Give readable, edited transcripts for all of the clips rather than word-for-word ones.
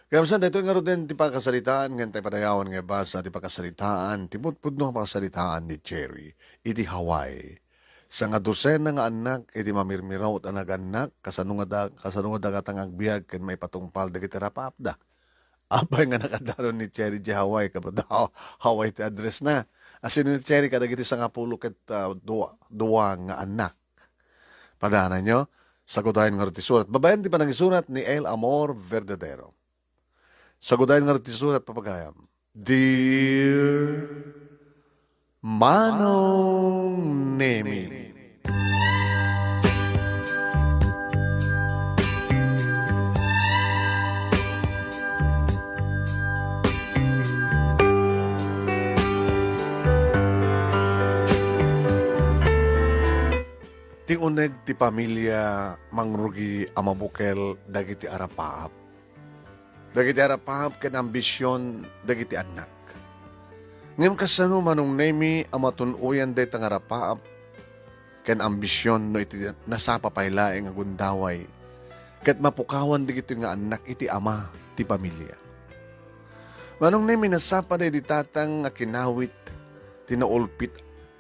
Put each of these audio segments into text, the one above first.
Kaya minsan, dito nga rin din, ti pagkasalitaan, ngayon tayo padayawan nga basa, ti pagkasalitaan, ti pudpudno ang pagkasalitaan ni Cherry, iti Hawaii. Sa nga dosena nga anak, iti mamirmiraw at anak-anak, kasanunga dagatang agbiag, ken may patungpal, dagiti rapapda. Abay nga nakadanon ni Cherry di Hawaii, kapag Hawaii ti address na. Asin ni Cherry, kadagiti sa nga pulo ket duwa nga anak. Padanan nyo, sagudahin nga rin ti surat. Babayan ti panangisurat ni El Amor Verdadero. Sagudahin nga rin ti surat papagayam. Dear Manong Nemi, ti uneg ti pamilya mangrugi amabukel dagiti arapaap. Dagiti arapaap ken ambisyon dagiti anak. Ngem kasano Manong Nemi amatunuyan day tang arapaap ken ambisyon no iti nasapapaylaeng nga gundaway ket mapukawan digito nga anak iti ama ti pamilya. Manong Nemi nasapa day di tatang nga kinawit tinaulpit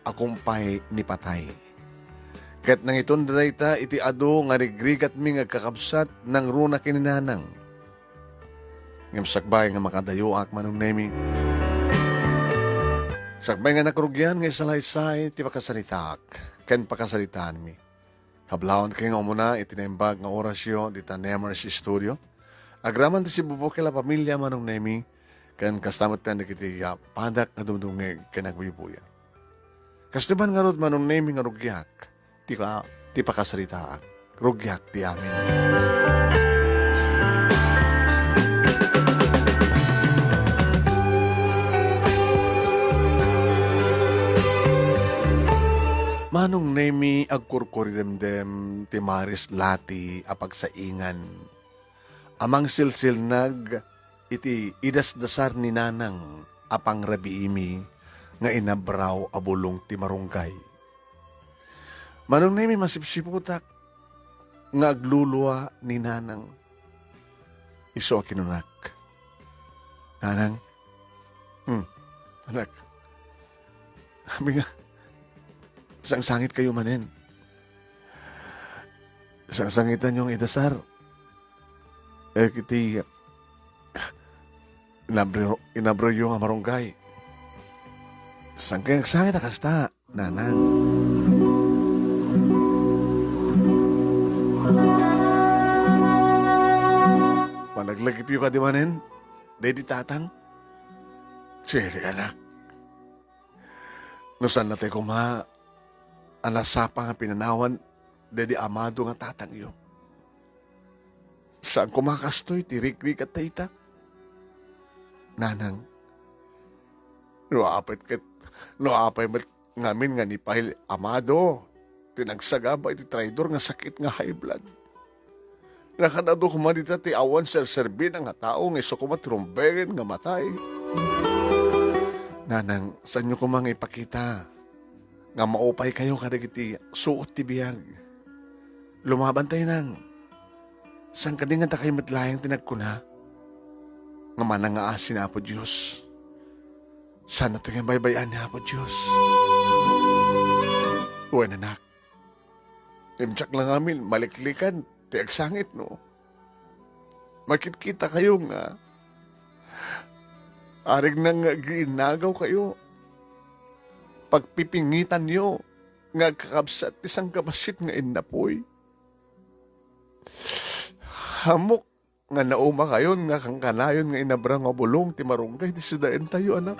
akumpay ni patay. Ket nang iton dayta iti ado nga rigrigat mi nga kakabsat ng runa kininanang. Ngem sakbay nga makadayuak Manong Nemi. Sakbay nga nakrugyan nga isalaysay ti pakasalitak ken pakasalitaan mi. Kablawan kay nga umuna itinembag nga orasyo di Tanemers Studio. Agraman ti si bubukil a pamilya Manong Nemi ken kastamot tan kiti padak nga dumdungeg ken nagbubuya. Kastiban nga rod Manong Nemi nga rugyak ti pakasalitaan. Rugyak ti amin. Manong Nemi agkurkuri demdem ti maris lati apagsaingan. Amang silsilnag iti idasdasar ni nanang apang rabiimi nga inabraw abulong ti marunggay. Manong Nemi masipsiputak nga agluluwa ni nanang. Iso kinunak. Nanang, anak, sabi nga, isang sangit kayo manin. Isang sangitan yung idasar. Kiti, inabro yung amarunggay. Isang kayang sangit akasta, nanang. Panaglagip yung kadimanin, dedi tatang. Siri anak. Nusan na tayo kuma, anasapa nga pinanawan, dedi amado nga tatang iyo. Saan kumakastoy, tirik-rik at taita? Nanang, noapay mat ngamin nga ni Pahil Amado, tinagsagaba iti traidor nga sakit nga high blood. Nakanado kumanita ti awan ser-serbin ang tao nga iso kumatrumbegen nga matay. Nanang, saan nyo kumang ipakita nga maupay kayo kadagiti suot ti biyag. Lumaban tayo nang. Saan ka din nga takay matlayang tinagkuna? Nga manang nga asin na po Diyos. Sana ito nga baybayan niya po Diyos. Uwan anak. Imtsak lang amin, maliklikan. Tiyak sangit, no? Makikita kayo nga. Arig nang ginagaw kayo. Pagpipingitan nyo. Nga kakabsat isang kabasit nga inapoy. Hamok nga nauma kayo nga kang kanayon nga inabrang nga bulong ti marunggay ti sidain tayo, anak.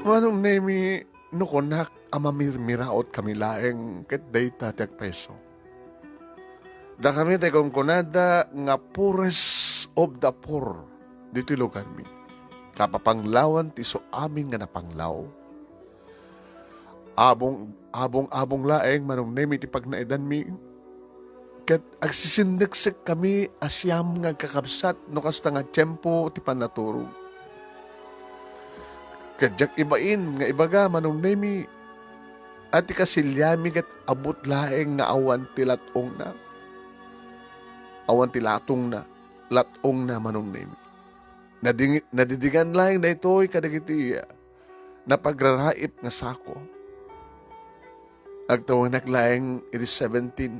Manong Nemi, nukonak amamirmiraot kami laeng ket dayta ti agpeso. Da kami tayo kong kunada nga poorest of the poor dito lugar mi. Kapapanglawan ti so amin nga napanglaw. Abong laeng Manong Nemi ti pagnaidan mi. Ket agsisindeksek kami asyam nga kakabsat no kasta nga tiyempo ti panaturog. Kadyak ibain nga ibaga Manong Nemi At ikasilyami kat abot laeng nga awan tilatong na. Awan tilatong na. Latong na manong name. Nadidigan laeng na ito'y kadagiti napagraraip nga sako. Agtawang naglaeng it is 17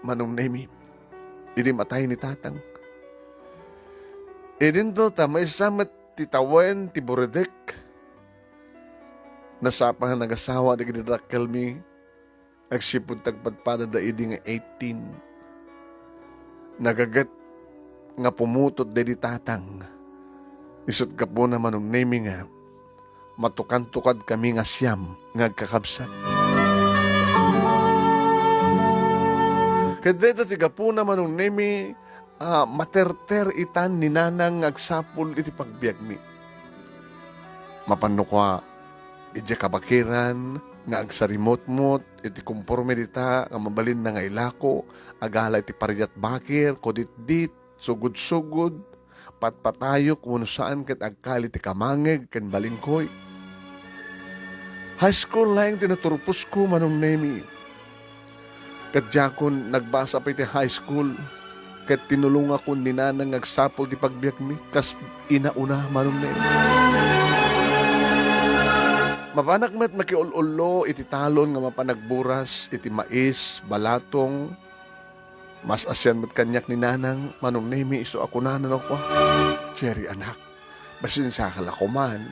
manong name. Idi matay ni tatang. Idin to may samat titawan ti Boredek. Nasapang nag-asawa na ginidrakal mi. Agsipod tagpadpada da idi nga 18. Nagagat nga pumutot da di tatang. Isot ka po naman ng naming nga. Matukan-tukad kami nga siyam nga kakabsat. Kadeta tiga po naman ng naming materter itan ni nanang agsapol iti pagbiag mi. Mapano kwa iti kabakiran nga agsarimot-mot iti kumporme dita nga mabalin na nga ilako agala iti pariyat bakir kodit-dit sugod-sugod patpatayok uno saan ket agkali ti kamangeg ken balingkoy. High school lang tinaturpos ko manong nemi. Kadjakon nagbasa pa iti high school ket tinulong ako ni nanang agsapol ti pagbiag mi kas inauna manong nemi. Mapanak met makiululo iti talon nga mapanagburas iti mais, balatong, mas asyan met kanyak ni nanang manong nemi iso ako nanan ako. Cherry anak, basin siya kalakuman.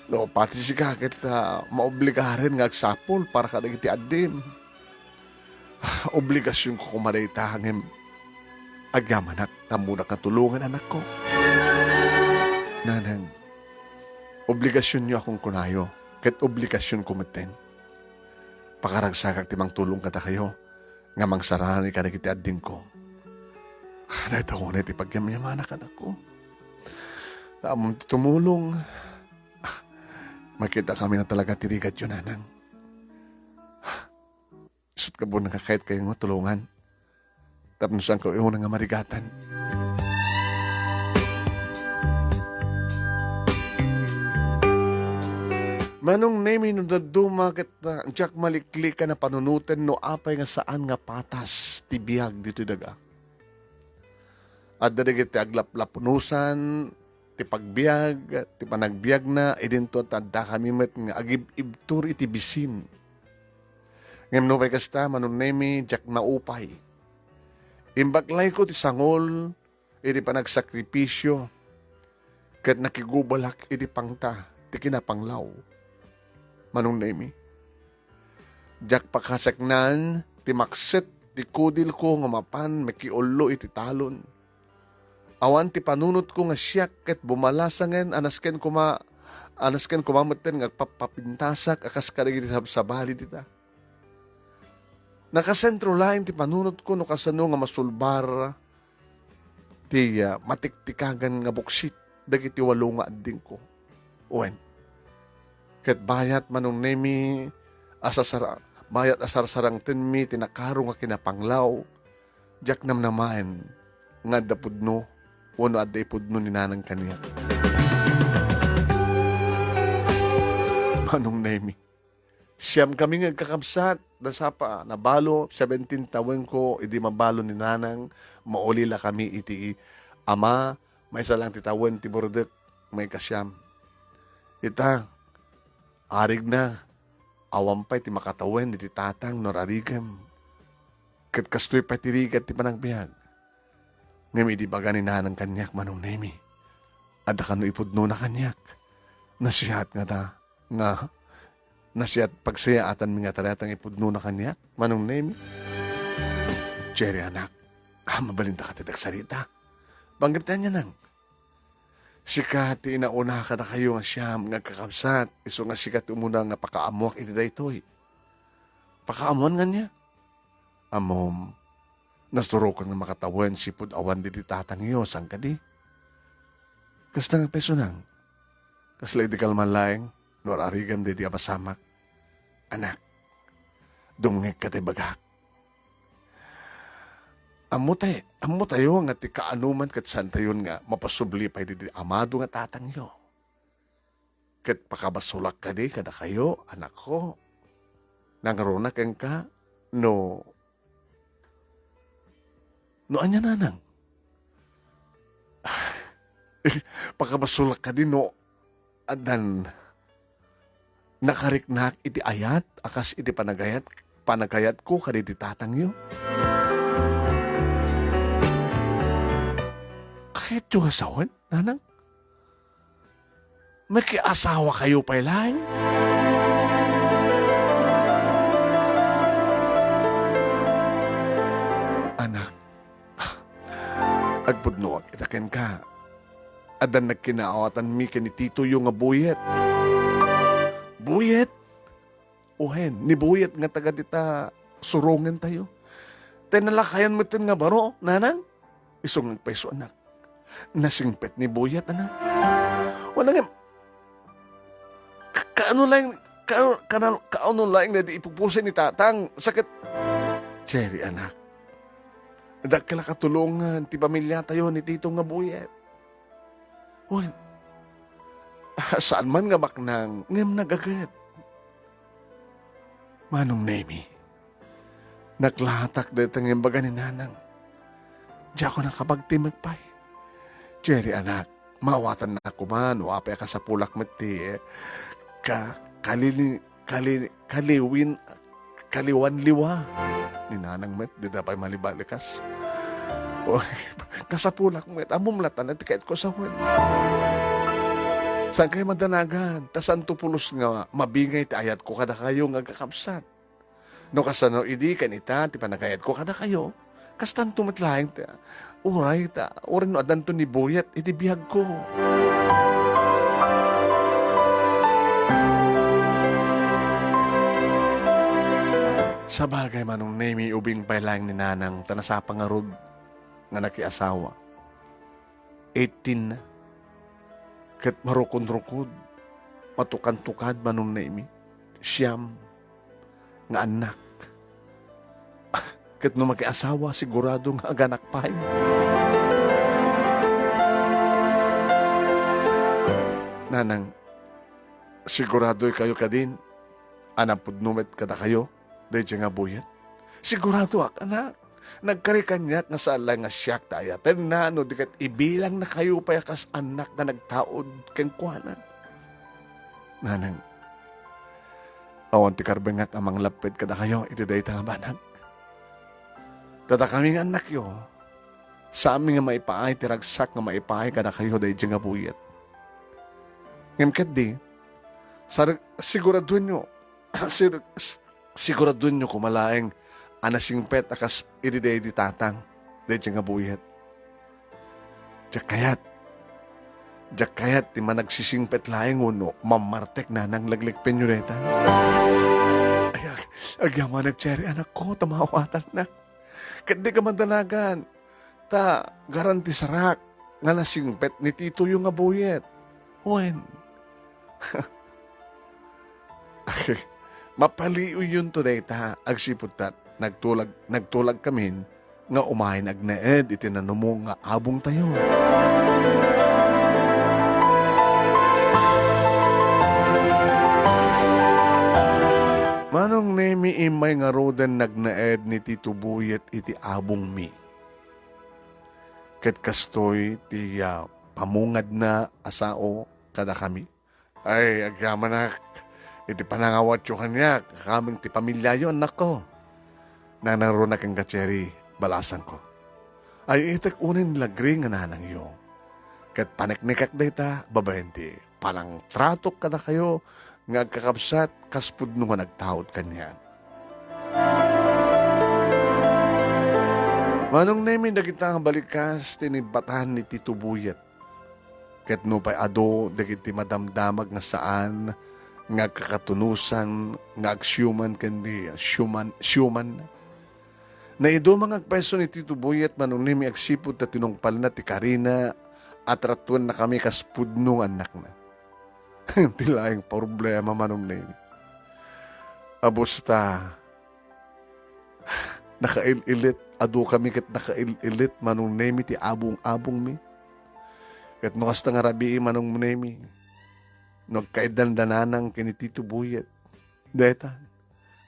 No, pati si kakit maobligarin nga agsapol para kadag iti adim. Obligasyon ko kumaday tahangim. Agyamanak, tamunak na tulungan anak ko. Nanang, obligasyon niyo akong kunayo. Ket obligasyon kumeten. Pakaragsakak timang tulong kata kayo. Nga mangsarahan ka na kiti adding ko. Dahil ako na iti pagyamyamanak anak ko. Naamon tumulong. Makita kami na talaga tirigat yun, nanang. Isot ka po nakakait kayong matulungan. Tapos saan ko yung nga marigatan. Manong name no daduma ket jak malikli ka na panunutan no apay nga saan nga patas tibiyag dito daga. At dadigit ti aglaplapunusan ti pagbiag ti panagbiag na idinto tadda kami met nga agib-ibtur iti bisin. Ngem no pay kasta manong name jak maupay. Imbaklay ko ti sangol iti panagsakripisyo ket nakigubalak iti pangta ti kinapanglaw. Manong nemi. Jak pakasaknan, ti makset, ti kudil ko nga mapan, makiulo iti talon. Awan ti panunot ko nga siyak ket bumalasangen, anasken kumameten nga papapintasak, akas kadagiti sabsabali dita. Nakasentro lain ti panunot ko no kasano nga masulbar, ti matiktikagan nga buksit, dagiti walo nga adding ko. Uwen. Ket bayat manong nemi bayat asar-sarang tenmi tinakaro nga kinapanglaw jak namnamaen nga dapudno wano adday pudno ni nanang kaniya. Manong nemi siyam kami nga kakabsat dasapa nabalo 17 tawen ko idi mabalo ni nanang maulila kami iti ama may isa lang ti tawen ti Boredek may kasyam ita arig na, awampay ti makatawen iti tatang nor arigam. Ket kastoy pa tirigat ti panagbiag. Ngem idi baga ni nanang kanyak manong nemi. Adda kano ipudno na kanyak. Nasiyat nga ta, nga nasiyat pagsayaatan mi nga taratang ipudno na kanyak manong nemi. Cherry anak, mabalinda ka tidag sarita. Banggit niya nang. Sikat inauna ka na kayo nga siyam nga kakabsat. Iso nga sikat umuna nga pakaamuak iti daytoy. Pakaamuan nga niya. Amom, nasturo ka nga makatawan sipud awan di tatang iyo. Sang ka di? Kasta nga peso nang. Kasla di kalmalayang. Nor arigam di apasamak. Anak, dumngeg ka ti bagak. Amo tayo nga ti kaanuman kat saan tayo nga mapasubli pa di amado nga tatang yo. Kat pakabasulak ka di kada kayo, anak ko. nangaruna kang ka, no, no anya nanang. Pagkabasulak ka din, no, adan, nakariknak iti ayat, akas iti panagayat ko, kaditi tatangyo. Kahit yung asawan, nanang, may asawa kayo pa lang. Anak, agpudno, itaken ka. Adan nagkinaawatan mi ni Tito yung nga buyet. Buyet? Uhen, ni buyet nga taga dita surungan tayo. Tenalakayan mo tin nga baro, nanang? Isong peso, anak. Nasingpet ni buyet, anak. Wala nga, kaano lang na di ipupusin ni tatang. Sakit. Cherry, anak. Dagkala katulungan, ti pamilya tayo ni Tito nga buyet. Uy, saan man nga maknang ngem nagagat. Manong Nemi, naklahatak dito ng baga ni nanang. Di ako nakapagtimagpay. Jerry anak, mawatan na ako man, wapay ka sa pulak mati kaliwan liwa. Ni nanang met, di dapay malibalikas. Uy, kasapulak met, amumlatan at kahit ko sa huwan. Saan kayo madanagan? Tasan tupulos nga mabingay ti ayat ko kada kayo nga kakapsat. No kasano idi kanita ti panagayat ko kada kayo. Kastan tumatlaing ta. Uray ta. Uray no adan to ni buyat iti bihag ko. Sa bagay manong Nemi ubing pailang ni nanang tanasapang nga rod nga nakiasawa. 18 na. Kat marukod-rukod, matukan-tukad manong Nemi. Siyam nga anak. Kat no makiasawa, sigurado nga aganak pay. Nanang, sigurado'y kayo ka din. Anampod numet kada kayo, dahil nga buyat. Sigurado ak, anak. Nagkarikanyak nga sala nga siyak tayo. Tenano, di kat ibilang na kayo pa yakas anak na nagtaod kang kuwana. Nanang, awan ti karbengak amang lapit kada kayo, itiday nga banag. Tata kaming anak yo, sa aming nga maipaay, tiragsak nga maipaay kada kayo, dahil nga buyat. Ngam di, siguradun nyo, siguradun nyo kumalaeng anasingpet akas iriday di tatang dahil nga buyat. Diyak kayat ti managsisingpet laing uno mamartek na nang laglik penyureta. Ay, agyaman nagtseri anak ko, tamawatan na. Kat di ka mandanagan, ta garanti sarak nga nasingpet ni Tito yung nga buyat. When? Mapaliw yun today ta, agsiputat. Nagtulag kamin nga umahin agnaed itinanong nga abong tayo. Manong Nemi imay nga rodan nagnaed ni Tito Buyet iti abong mi. Ket kastoy ti pamungad na asao kada kami. Ay, agyaman na iti panangawat yung kanya, kaming ti pamilya yun, nako. Nanaro na kang katseri, balasan ko. Ay itak unin lagring nga nanang yo. Kat paniknikak dayta, babayanti. Palang tratok kada kayo, nga kakapsat, kaspud nung nga nagtaod kanyan. Manong Nemi dagita nga balikas, tinibatahan ni Tito Buyet. Kat no pa'y ado, dagiti madamdamag nga saan, nga kakatunusan, nga agsyuman kandi, syuman. Na ido mga peso ni Tito Buyet manong Nemi agsipod na tinungpal na ti Karina at ratuan na kami kaspudnong anak na. Tilaing problema manong Nemi. Abusta, nakaililit, ado kami kat nakaililit manong Nemi ti abong-abong mi. Kat nukas nga rabi manong Nemi, nagkaidandananang kini Tito Buyet. Detan,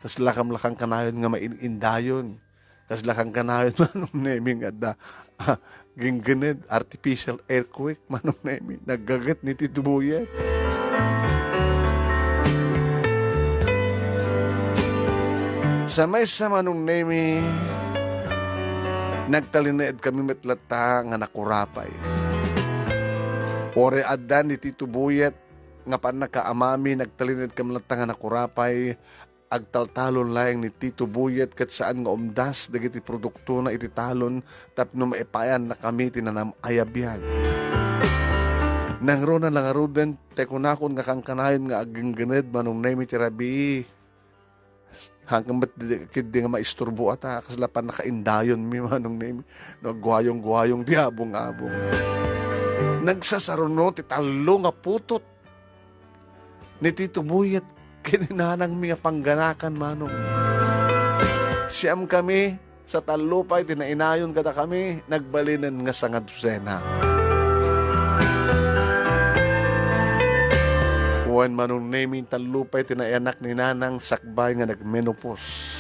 Kas lakam-lakang kanayon nga mainindayon. Kas lakang kanayon manong nemi nga da gingganid artificial earthquake manong nemi naggagat ni titubuyet. Sa may sa manong nemi nagtalinaid kami metlata nga nakurapay. Ore addan ni titubuyet nga pan nakaamami nagtalinaid kami metlata nga nakurapay. Agtaltalon lang ni Tito Buyet kat saan nga umdas dagiti produkto na ititalon tapno maipayan na kami tinanam ayabiyag. Nangro na lang aruden tekunakon nga kangkanayon nga aging ganed manong nemi tirabi. Hanggang ba't di nga maisturbo ata kaslapan nakaindayon mi manong nemi nagguayong-guayong diabong-abong. Nagsasaruno titalo nga putot ni Tito Buyet kininanang mga pangganakan manong. Siyam kami sa talupay, tinainayon kada kami, nagbalinan nga sa nga dusena. Huwan manong naming talupay, tinaianak ni nanang sakbay nga nagmenopause.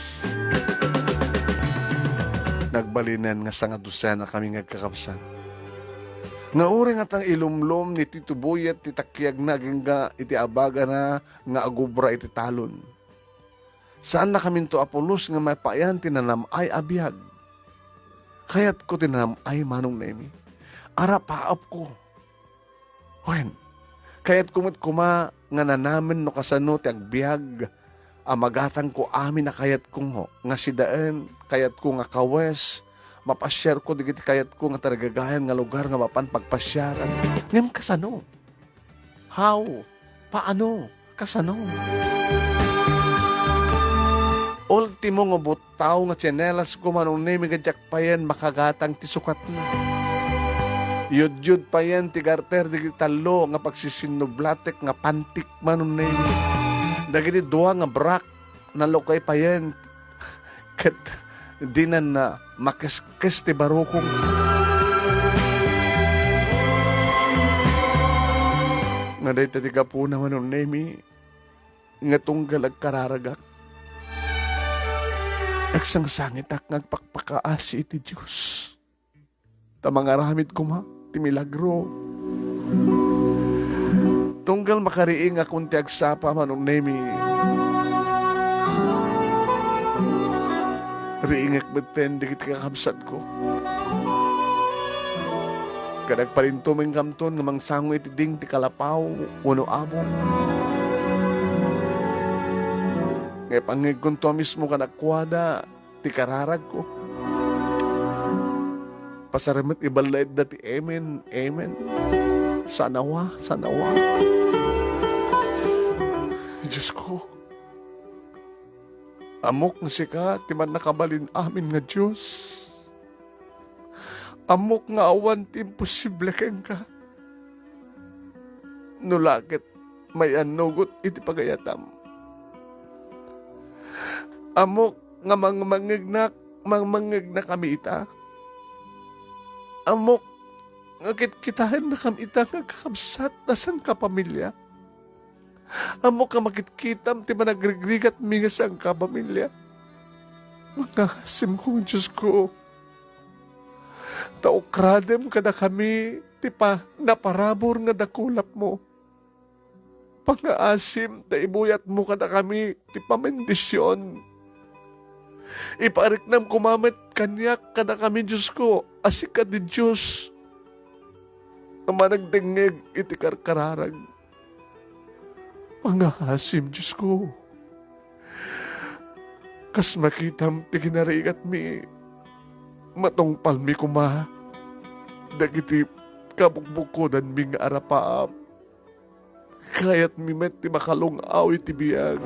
Nagbalinan nga sa nga dusena kami nagkakapsan. Nga uri nga tang ilumlom ni Tito Buyet titakyag na nga iti abaga na nga agubra iti talon. Saan na kami to Apolos nga may payan tinanam ay abiyag. Kayat ko tinanam ay manong nemi. Ara paap ko. Wen, kayat kumit kuma nga nanamin no kasano ti agbiag. Amagatang ko amin na kayat kong ho. Nga sidaan, kayat ko nga kawes. Mapasyar ko, digit kayat ko nga taragagayan nga lugar nga mapan pagpasyaran. Ngam kasano? How? Paano? Kasano? Ultimo nga butaw nga tsinelas ko manong nemi gadyak pa yan makagatang tisukat na. Yud-yud pa yan tigarter digit talo nga pagsisinublatek nga pantik manong nemi. Dagiti duwa nga brak na lokay pa yan. Kat di na makeskes ti barukong. Nga day tatiga po naman ng nemi nga tunggal agkararagak. Agsangsangitak ngagpakpakaasi iti Diyos. Tamangaramid ko ma, ti milagro. Tunggal makariing akong ti agsapa manong nemi. Riingak beten dikit kakabsat ko. Kadag pa rin tuming kamton nga mangsango iti ding ti kalapaw uno abong. Ngay pangig kong to mismo kanakwada ti kararag ko. Pasaramat ibalad dati amen, amen. Sanawa, sanawa. Diyos ko. Amok nga sika, timan nakabalin amin nga Diyos. Amok nga awan ti imposible keng ka. Nulakit may anugot iti pagayatam. Amok nga mangmangig na kami ita. Amok nga kitkitahan na kami ita nga kakabsat na sang kapamilya. Amo ka makitkitam ti managrigrigat mi nga sang kapamilya. Mangakasim ko, Diyos ko. Taukradem kada kami ti pa naparabor nga dakulap mo. Pangaasim ta ibuyat mo kada kami ti pamendisyon. Ipariknam kumamit kanyak kada kami, Diyos ko. Asika di Diyos. Ama nagdengeg iti karkararag. Mga hasim, Diyos ko. Kas makitam ti kinarigat mi. Matongpal mi kuma. Dagiti kabukbukodan mi nga arapaap. Kayat mi met ti makalungaw iti biyag.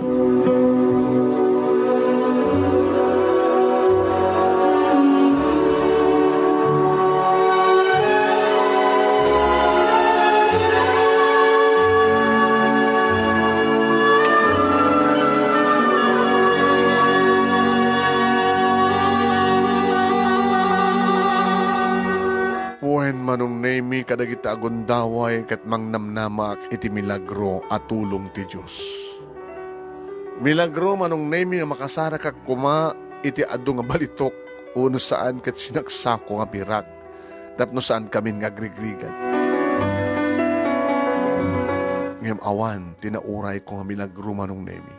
Manong nemi kadagita agundaway kat mangnamnamak iti milagro at tulong ti Diyos. Milagro manong name nga makasara ka kuma iti adu nga balitok uno saan kat sinaksako nga birak tapno saan kami nga grigrigan. Ngem awan tinauray ko nga milagro manong name.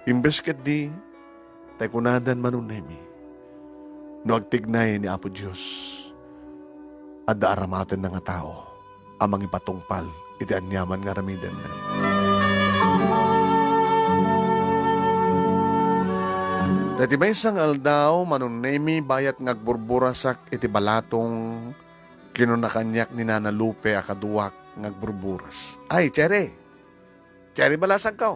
Imbes ket di tay kunadan manong name. No agtignay ni Apo Diyos adda aramaten na nga tao amang ipatungpal iti anyaman nga ramidan na. Dati may isang aldaw, manunemi bayat ngagburburasak iti balatong kinunakanyak ni Nana Lupe akaduwak ngagburburas. Ay, Cherry! Cherry balasag ka.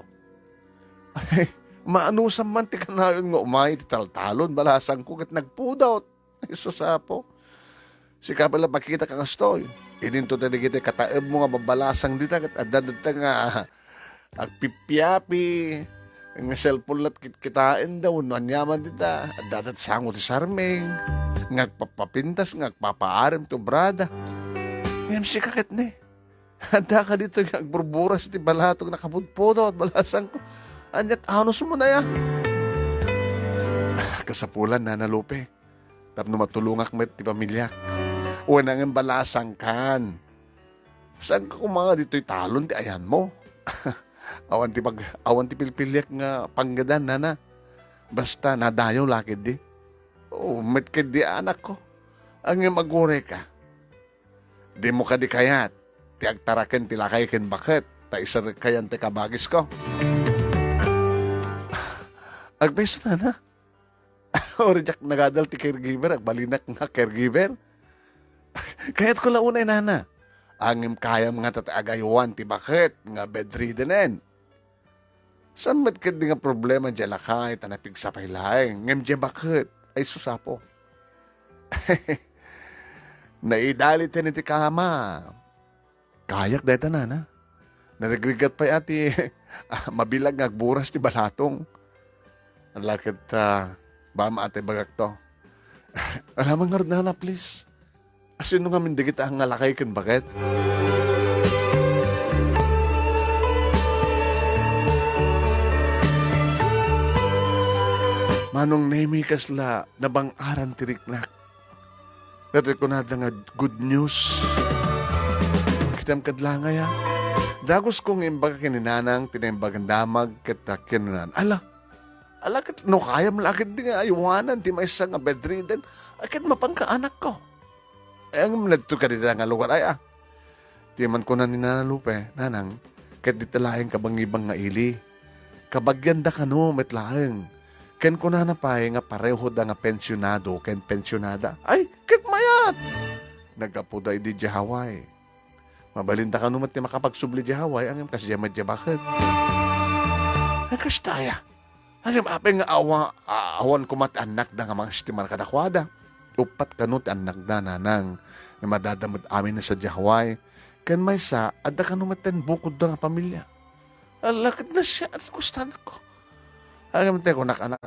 Ay, maanusam man ti kanayon nga umay ti taltalon balasang ko kat nagpudot. Ay, susapo. Si kapala makita ka kastoy. Ininto tayo kita kataeb mo nga babalasang dita kat adadad nga agpipiapi. Nga cellphone lat kitain daw, nanyaman dita, dadat sango ti sarmeng, ngagpapapintas, ngagpapaarim to brada. Ngayon si kakit ni. Handa ka dito ngagburburas ti balatong nakapudpudo at balasang ko. Anyat anos mo na ya. Kasapulan na Lupe. Tapno matulungak met ti pamilyak. Unang ang balasang kan. Saan ka kumanga dito'y talon ti ayan mo? awan ti pilpilyak nga panggadan nana. Basta nadayaw lakid di. Met kid di anak ko. Ang magure ka. Di mo ka di kayat. Ti agtaraken ti lakay ken bakit. Ta isar kayan ti kabagis ko. Agbeso nana. O rejak nagadal ti caregiver. Agbalinak nga caregiver. Kaya't ko launay nana. Angim kayam nga tataagayuan ti bakit nga bedriddenen. San met ket nga problema dyan lakay tanapig sa pailaeng. Ngem dyan bakit ay susapo. Naidalit yan iti kama. Kayak dahil na. Narigrigat pa ati mabilag ngagburas ti balatong. Ang lakit ba maate bagak to. Alam nga na please. Asino nga mindigit ang ngalakay ken bakit? Manong nemi kasla nabang aran tiriknak. Dati ko na nga good news. Kitam kadlanga ya. Dagos kong imbaga kininanang tinimbagan damag kita kinanan. Ala kat no kaya malakit di nga ayuwanan ti may isa nga bedridden. Akit mapangka anak ko. Ang nagto ka dito nga lugar ay Di man ko na ni Nana Lupe, nanang, kat ditalaeng kabangibang nga ili. Kabagyanda ka no, metlaeng. Ken ko na napay nga pareho da nga pensyonado, ken pensyonada. Ay, ket mayat! Nagapuday di Jahaway. Mabalinda ka numat ni makapagsubli Jahaway, ang kasi jama bakit. Ay, kastaya. Ang apeng nga awan kumat anak da nga mga sistemar kadakwada. Upat kanut anak na nanang na madadamot amin na sa Jahaway. Kan may sa, adda ka numaten bukod da nga pamilya. Alakad na siya, at kustan ko. Agam ko nak-anak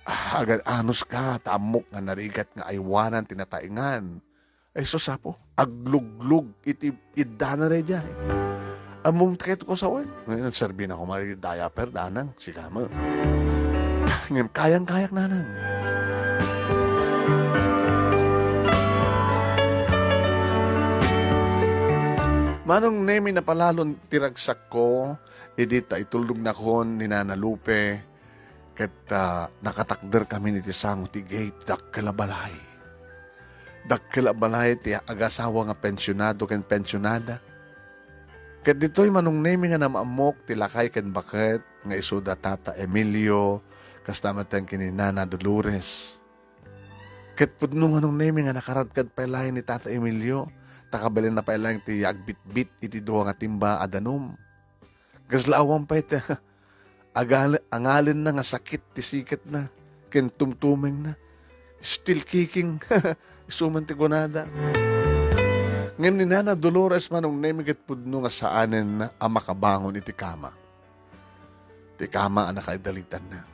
agad anos ka, tamok nga narigat nga aywanan, tinataingan. Ay susapo, agluglug, iti idana rin dyan. Among tikit ko sa wan. Ngayon, serbi na ko marigid diaper, danang, si kama. Ngayon, kayang-kayak nanang. Manong nemi na palalon tiragsak ko, edita itulog na kon ni Nana Lupe, ket nakatakder kami ni tisango ti gate, dakkalabalay. Dakkalabalay ti agasawa nga pensyonado ken pensyonada. Ket dito'y manong nemi nga namamok ti lakay ken bakit, nga isuda Tata Emilio, kastamatan kini Nana Dolores. Ket pudno manong nemi nga nakaradkad palay ni Tata Emilio, takabalin na pa lang ti agbit-bit iti duwa nga timba adanom. Gaslaawang pa iti angalin na nga sakit ti sikat na, ken tumtumeng na, still kicking, isuman ti gunada. Ngayon ni Nana Dolores manong nemigat pudno nga saanen na ang makabangon iti kama. Ti kama ang nakaidalitan na.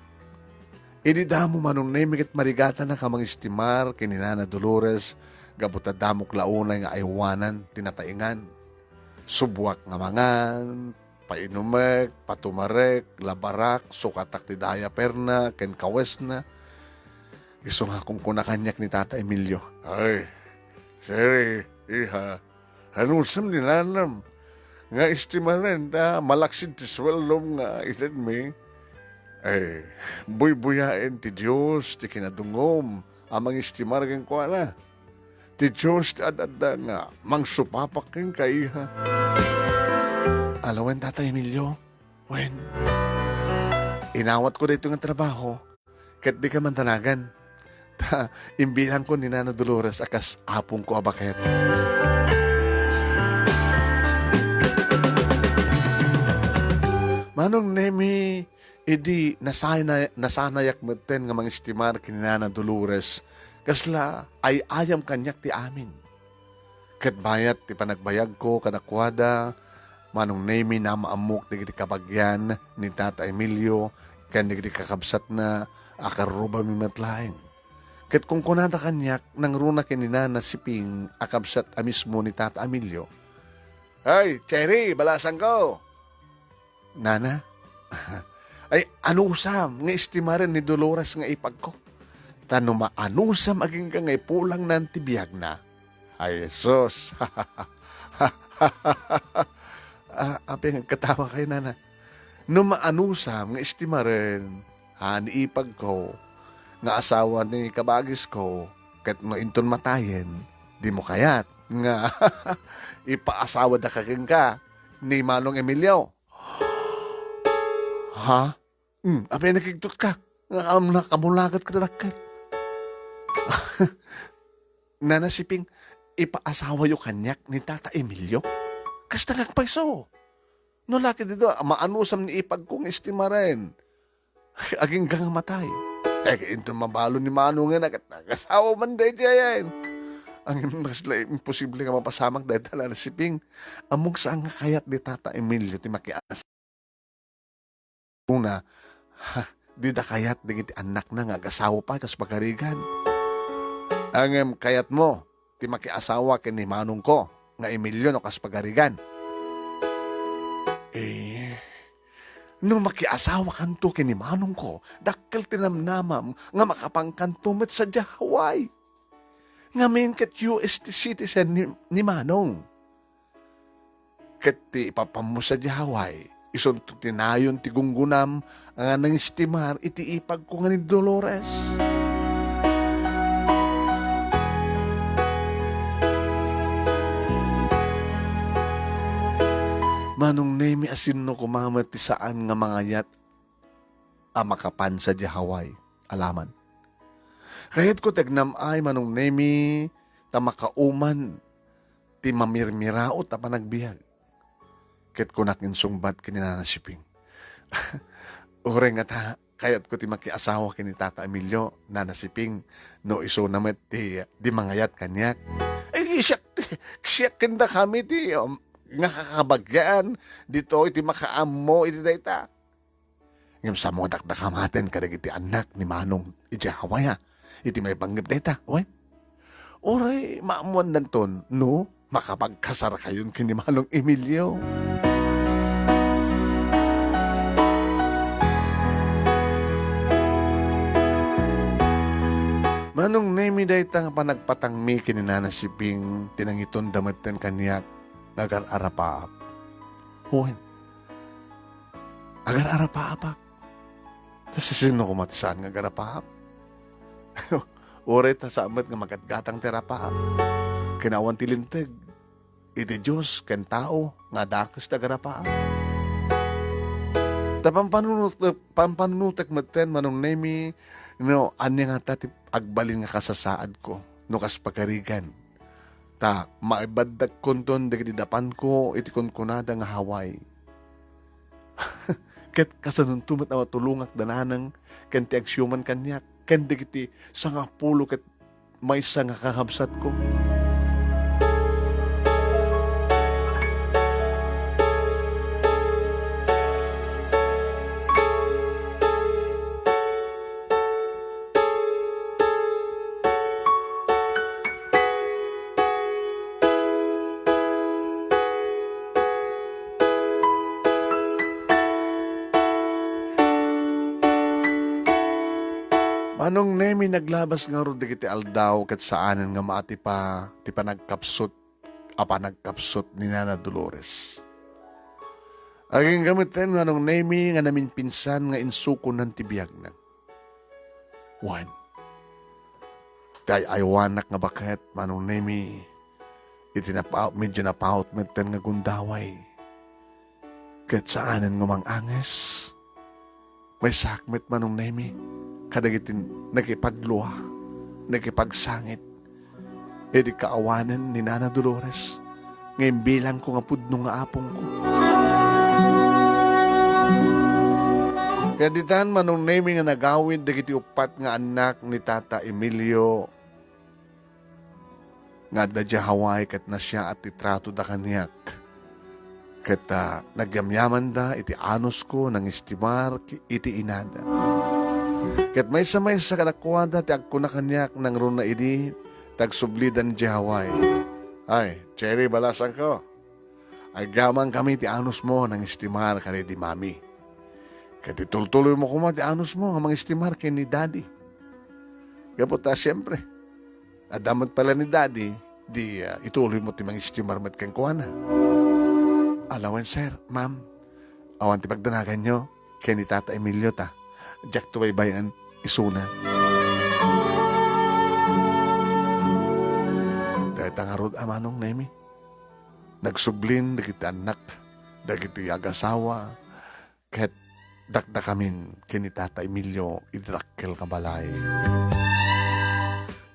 Ididamo manong nemigat marigatan na kamang istimar kini Nana Dolores, gabuta damok launay nga aywanan, tinataingan. Subwak nga mangan, painumek, patumarek, labarak, sukatak ti daya perna, ken kawes na. Iso nga kung kunakanyak ni Tata Emilio. Ay, siri, iha, hanusam nilanam. Nga istimanen da malaksid ti swelom nga itan mi. Ay, buy-buyain ti Diyos, ti kinadungom, amang istimar kang kwa na. Ti Diyos ti adada nga, mang supapak kang kaiha. Alawan, Tata Emilio, wen, inawat ko dito ng trabaho, kat di ka man tanagan. Imbilang ko ni Nana Dolores akas apong ko abaket. Manong Nemi, idi nasanayak meten nga mga istimar kinana Dolores, kasla ay ayam kanyak ti amin. Ket bayat ti panagbayag ko kadakwada, manong Nemi na maamok digiti kabagyan ni Tata Emilio, ken digiti kakabsat na akaruba mi matlaeng. Ket kung kunada kanyak nang runa kininana siping akabsat amismo ni Tata Emilio. Ay, Cherry, balasan ko! Nana, ay anusam nga istimaran ni Dolores nga ipag ko. Tanong maanusam aging ka nga ipulang ng tibiyag na. Ay, sus. Api nga katawa kayo, Nana. No maanusam nga istimaran ni ipag ko nga asawa ni kabagis ko kat no inton matayen, di mo kayat nga ipaasawa da kaking ka ni Manong Emilio. Ha? Apay nakiktot ka. Nakamulagat ka na nakit. Nanasiping, ipaasawa yung kanyak ni Tata Emilio? Kasta nagpaiso. No laki dito, maanusam ni ipag kong estimaren. Aging gang matay. Ito mabalo ni Manong nga nakasawa man dahil yan. Ang masla imposible nga mapasamak dahil tala nasiping. Among saan nga kayat ni Tata Emilio ti makias. Una, di da kayat digiti anak na nga agasawa pa kas pagarigan. Ang kayat mo, ti makiasawa ken ni Manong ko, nga Emilio no kas pagarigan. Nung makiasawa kanto ken ni Manong ko, dakkel tinamnamam nga makapangkanto met sa Hawaii. Nga min ket US citizen ni Manong. Ket ti ipapamo sa Hawaii, ison to tinayon ti gunggunam ang nang istimar iti ipag ko nga ni Dolores. Manong Nemi asin no kumamat ti saan nga mga yat makapan sa Hawaii. Alaman. Kahit ko tegnam ay Manong Nemi ta makauman ti mamirmirao ta panagbiag. Ket ko nakinsungbat kininanasiping. Ureng at kayat ko ti makiasawa kini Tata Emilio nanasiping no iso namet ti di mangayat kanyak. Ay siyak kinda kami ti nga kakabagyan dito iti makaammo iti dayta. Ngem sa mo dakdakamaten kadag iti anak ni Manong iti Hawaya iti may panggip dayta. Oray maamuan danton no makapagkasar kayon kini Manong Emilio. Manong Nemi dayta nga panagpatangmi kininanasiping tinangiton damaten kanyak agar arapaap. Huwin. Agar arapaapak. Tas sino kumatisaan nga agar arapaap? Oray ta sa amat nga magatgatang terapaap. Kinawan tilinteg. Iti Diyos ken tao nga dakas ta agar arapaap. Pampanunutek maten Manong Nemi no anya nga tati agbalin nga kasasaad ko no kas pagarigan. Ta maibadag konton dagiti dapan ko iti kunkunada nga Hawaii. Ket kasanuntumat na matulungak dananang ken ti agsyuman kanyak ken dagiti sangapulo ket maysa nga kakabsat ko. Manong nemi naglabas nga ro digiti aldaw ket saanen nga maati pa ti panagkapsot ni Nana Dolores. Aging gamitin manong nemi nga namin pinsan nga insuko ng tibiyag na. One. Tay aywanak nga bakit manong nemi medyo napaut meten nga gundaway. Ket saanen nga manganges. May sakmet manong nemi. Kadagitin nakipagluha, nakipagsangit. E di kaawanan ni Nana Dolores. Ngayon bilang ko nga pudno nga apong ko. Kaya ditan manong nemi nga nagawid dagiti upat nga anak ni Tata Emilio nga dadya Hawaii kat na siya at itrato da kanyak. Kat nagyamyaman da iti anos ko nang istimar iti inada. Kat may sa kadakwada ti agko na kanyak nang runa idi tagsublidan di Hawaii. Ay, Cherry, balasan ko. Ay gamang kami ti anos mo nang istimar kani di mami. Kat itultuloy mo kuma ti anos mo ang mga istimar kay ni daddy. Kapot siyempre. Adamat pala ni daddy, di ituloy mo ti mga istimar mat kang kuwana. Alawan sir, ma'am, awan ti pagdanagan nyo kay ni Tata Emilio ta. Jack to baybayan isuna. Dahil tangarod amanong nemi. Nagsublin, dagiti anak, dagiti agasawa, ket dakda kamin kini Tata Emilio idrakkel kabalay.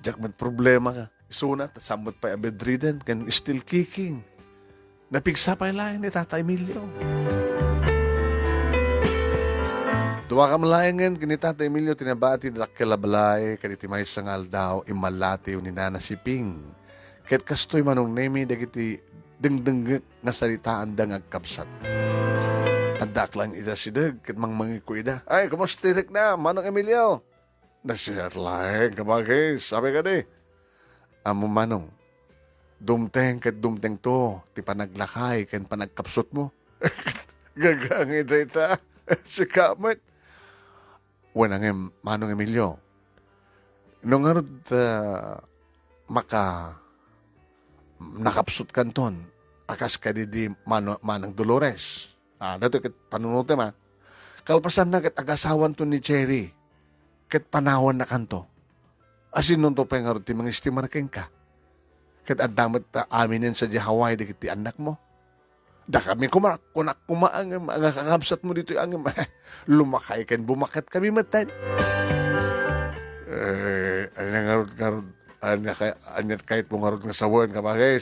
Jack may problema ka. Isuna, tasambot pa bedridden, kan still kicking. Napigsa pa ilahin ni Tata Emilio. Tuwa ka malayangan, kini Tata Emilio tinabati dakkel kabalay, kaniti may sangal daw, imalati ni Nana Siping. Ket kastoy manong nemi, dagiti dengdeng nga saritaan dang agkapsat. Adak lang ida si Deg, ket mangmangi ko ida. Ay, kumustirik na, manong Emilio. Nasiyat lang, kamagay, sabi ka di. Amo manong, dumteng ket dumteng to, ti panaglakay, ken panagkapsot mo. Gagang ida ita, si Kamet. Wanang manong Emilio, nung arod nakapsot kanton, akas ka di manang Dolores. Dato ket panunuti ma. Kalpasan na ket agasawan to ni Cherry. Ket panawan na kanto. Asin nun to pengarot ti mga istimar keng ka. Ket addamat aminin sa di Hawaii di kiti anak mo. Da kami kunak kumaang mga kakabsat mo dito ang lumakay ken bumakat kami matan. Anyat kahit mong arod nga sawan ka bagay.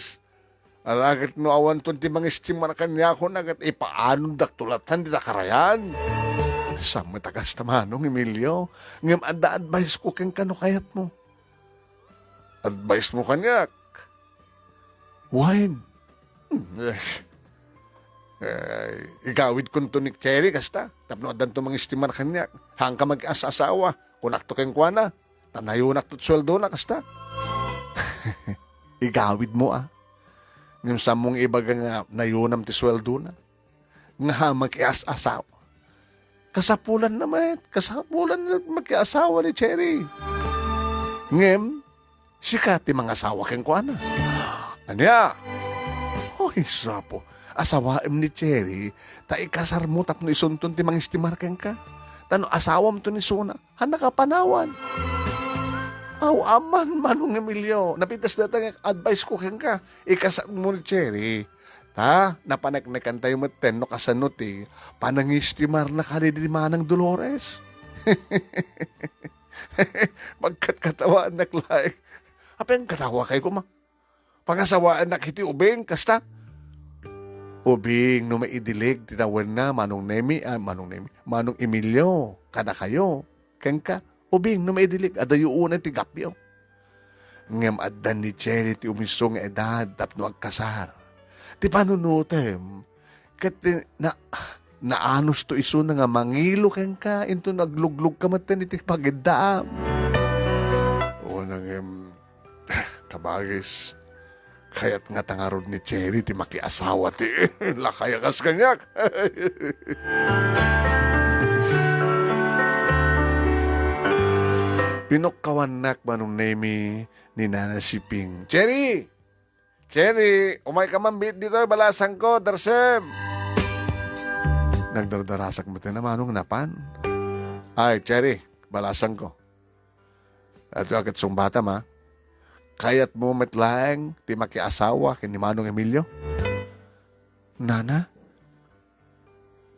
Alagit no awan ton ti mga istimar kanya ako nagat ipaanong daktulatan di dakarayan. Sama tagas tamanong Emilio. Ngam advice ko keng kano kayat mo. Advice mo kanyak. Wine. Igawid kun to ni Cherry kasta. Tapno adan to mga istimar kanyak. Hang ka mag-asawa. Kunak to keng kuana. Tanayunak to sweldo na kasta. Igawid mo Ngam sa mong ibaga nga nayunam ti sweldo na. Nga mag-asawa. Kasapulan naman. Kasapulan na mag-asawa ni Cherry. Ngem, sikat ti mga asawa keng kuana. Anya? Hoy, sapo. Asawaim ni Cherry, ta ikasar mo tapno isunton ti mga istimar keng ka. Tano asawam to ni Suna, hana ka panawan. Aw, aman, manong Emilio. Napitas datang advice ko keng ka. Ikasar mo ni Cherry. Napanagnakan tayo maten no kasanot panangistimar na kanidimanang Dolores. Magkatkatawaan na klay. Apa yung katawa kayo kuma? Pangasawaan na kiti ubing, kasta? Ubing, no maidilig, titawin na, manong Emilio, kada kayo. Keng ka, ubing, no maidilig, adayuunan ti gapyo. Ngam adan ni Cherry ti umisong edad, tapno agkasar. Ti panunutem, kat naanos to iso na nga mangilo keng ka, into nagluglug ka matin iti pagdaam. O nang kabagis, kaya't nga tangarod ni Cherry ti makiasawa ti lakayakas kanyak. Pinokkawanak manong nemi ni Nana Siping. Cherry! Cherry! Umay ka mambit dito, balasang ko, darsem! Nagdardarasak mo na manong napan. Ay, Cherry, balasang ko. At agad sumbata ma, kayat mo metlaeng ti makiasawa kini Manong Emilio? Nana?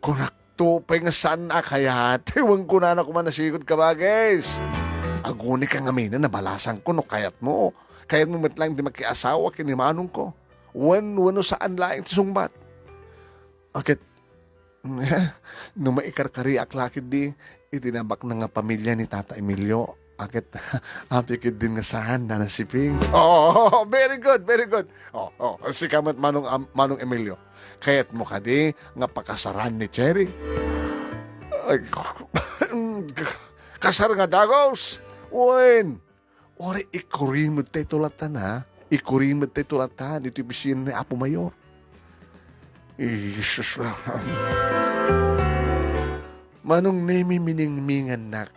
Kunak tupay nga saan na kayat? Ewan ko na kuman nasigod ka ba, guys? Aguni kang amina na balasan ko no kayat mo. Kayat mo metlaeng ti makiasawa kini Manong ko. Wano saan laing ti sungbat? Akit, no maikarkari aklakid di, itinabak na nga pamilya ni Tata Emilio. Akit, apikid din nga saan na nasiping. Oh, very good, very good. Si kamat Manong Emilio. Kayat mo ka di, nga pakasaran ni Cherry. Ay, kasar nga dagos. Uwin, ori ikurin mo tayo tulatan ha. Ikurin mo tayo tulatan. Ito ibisin ni Apo Mayor. Jesus. Manong nemi miningmingan nak.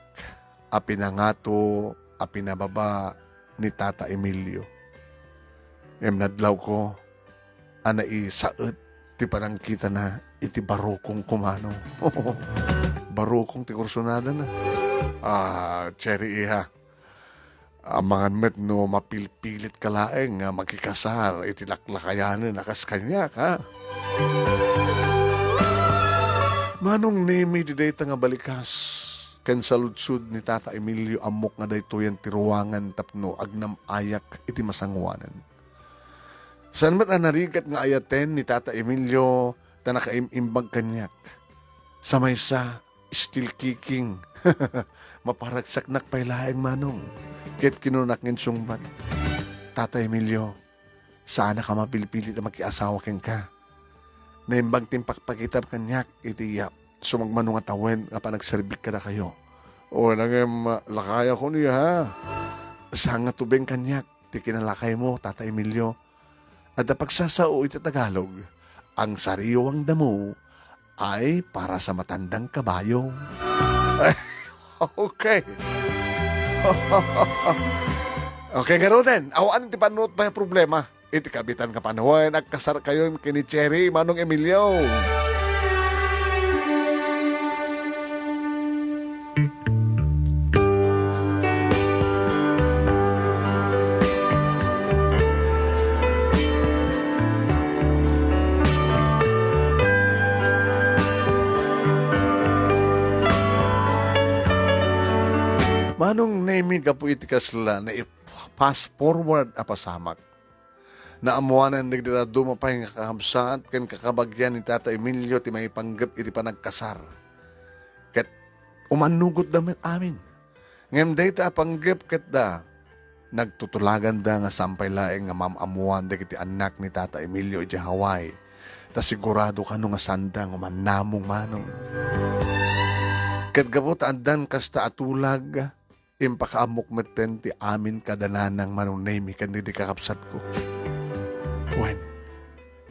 Apinangato, apinababa ni Tata Emilio. Nadlaw ko, anai saet, ti parang kita na iti barokong kumano. Barokong ti kursunada na. Cherry iha. Amangan met no mapilpilit ka laeng nga makikasar, iti laklakayanan nakas kanya ka. Manong nemi di dayta nga balikas. Ken sa lutsud ni Tata Emilio amok nga daytoyan ti ruwangan tapno agnam ayak iti masangwanan. San met anarigat nga ayaten ni Tata Emilio ta nakaimimbag kanyak. Sa maysa still kicking. Maparagsak nakpailaeng manong. Ket kinunak ngin sungbat. Tata Emilio, sana ka mapilpilit na makiasawa ken ka. Naimbag timpakpakitab kanyak iti sumagmanong at awen nga pa nagserbik ka na kayo. O nangem lakaya ko niya ha. Sa nga tubeng kanyak, ti kinalakay mo, Tata Emilio. At pagsasao iti Tagalog, ang sariwang damo ay para sa matandang kabayo. Okay. Okay, garoten. Awan ti panot pa yung problema. Iti kabitan ka panahon, nagkasar kayo kini Cherry, Manong Emilio. Manong nemi ka po iti kasla na i-pass forward apasamak. Naamuanan nagdira dumapay nga kahamsaan ken kakabagyan ni Tata Emilio ti may panggap iti panagkasar. Ket umanugot damit amin. Ngem dayta panggap ket da nagtutulagan da nga sampay laeng nga mamamuan da kiti anak ni Tata Emilio iti Hawaii. Ta sigurado kano nga sandang umanamong manong. Ket gabot andan kasta atulag impakaamok meten ti amin kadananang Manong nemi kan di kakapsat ko. Wen,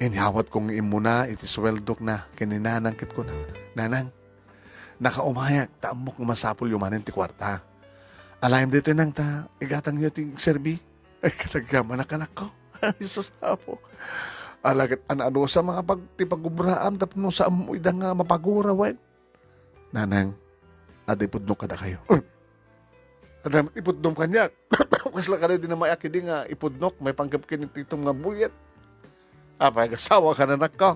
inihawat kong imuna iti sweldok na kininanang kit ko na. Nanang, nakaumayak taamok nga masapol yumanin ti kwarta. Alayam dito nang ta, igatang niyo ti serbi. Ay, katagyaman anak ko. Jesus po. Alagat ano sa mga pagtipagubraam tapno sa amoy da nga mapagura, wen. Nanang, aday pudnok kada kayo. Adam, ipudnom kanyak. Kasla ka na din na mayakidi nga ipudnok, may panggap kinititong nga buyat. Apay, kasawa ka na nako.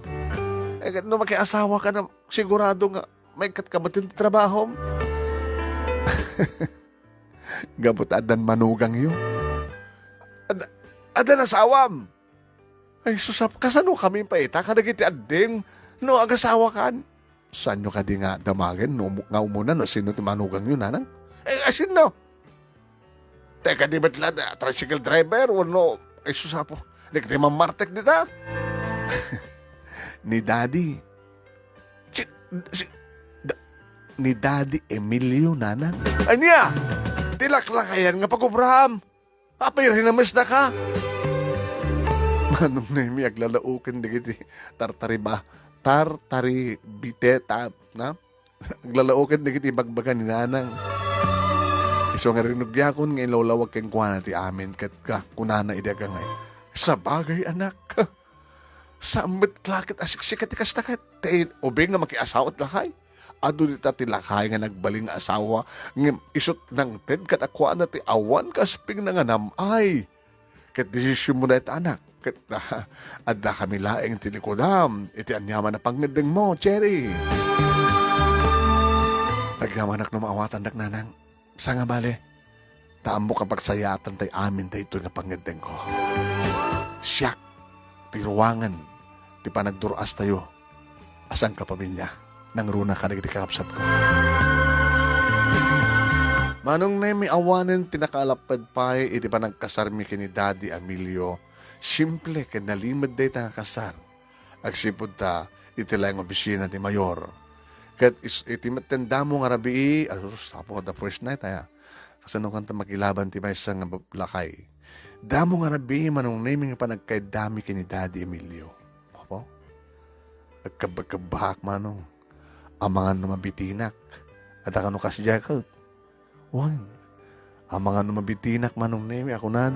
No makiasawa ka na, sigurado nga, may katkabatin trabaho. Gabot adan manugang yun. Adan asawam. Ay, susap, kasano kami pa ita? Kadagiti adin, no agasawa kan. Saan nyo ka di nga damagin, no nga umunan, no sino ti manugang yun, nanang? Asin no. Teka di ba't lada, tricycle driver, wano, ay susapo. Like, di mamartek dita. Ni Daddy. Ni Daddy Emilio, nanang. Anya, tilaklakayan nga pag-ubraham. Apay rin namas na ka. Manong nemi, aglalaukin di kiti, tartari biteta, na? Aglalaukin di kiti bagbagan ni nanang. So nga rinugyakon nga ilawlawag kang kuha ti amin kat ka kunana idaga ngay. Sa bagay anak, sa ambit klakit asiksikat ikastakat, tain obeng nga makiasawat lakay. Ado di ti lakay nga nagbaling nga asawa, nga isot ng ted kat akwa na ti awan kasping na nga namay. Kat desisyon mo na ito anak, kat adda kami laeng tilikodam, iti anyaman na pangedeng mo, Cherry. Nagkamanak no maawatan dak nanang, sa nga bale, taam mo kapag sayatan tay amin tay ito nga pangedeng ko. Siyak, ti ruwangan, ti panagduras tayo, asan ka pamilya, nang runa ka nagdikapsat ko. Manong na may awanin tinakalapad pa iti panagkasarmi kini Daddy Emilio, simple ken nalimad day ta kasar. Agsipod ta iti lang opisina ni Mayor. Kat iti matanda mo nga rabi, tapo the first night aya. Kasi nung kanta makilaban ti may isang lakay. Damo nga rabi manong naming panagkaidami kini Daddy Emilio. Opo? Agkabagkabahak manong ang mga numabitinak at akano kasiyakot. Wan, ang mga numabitinak manong nemi ako na.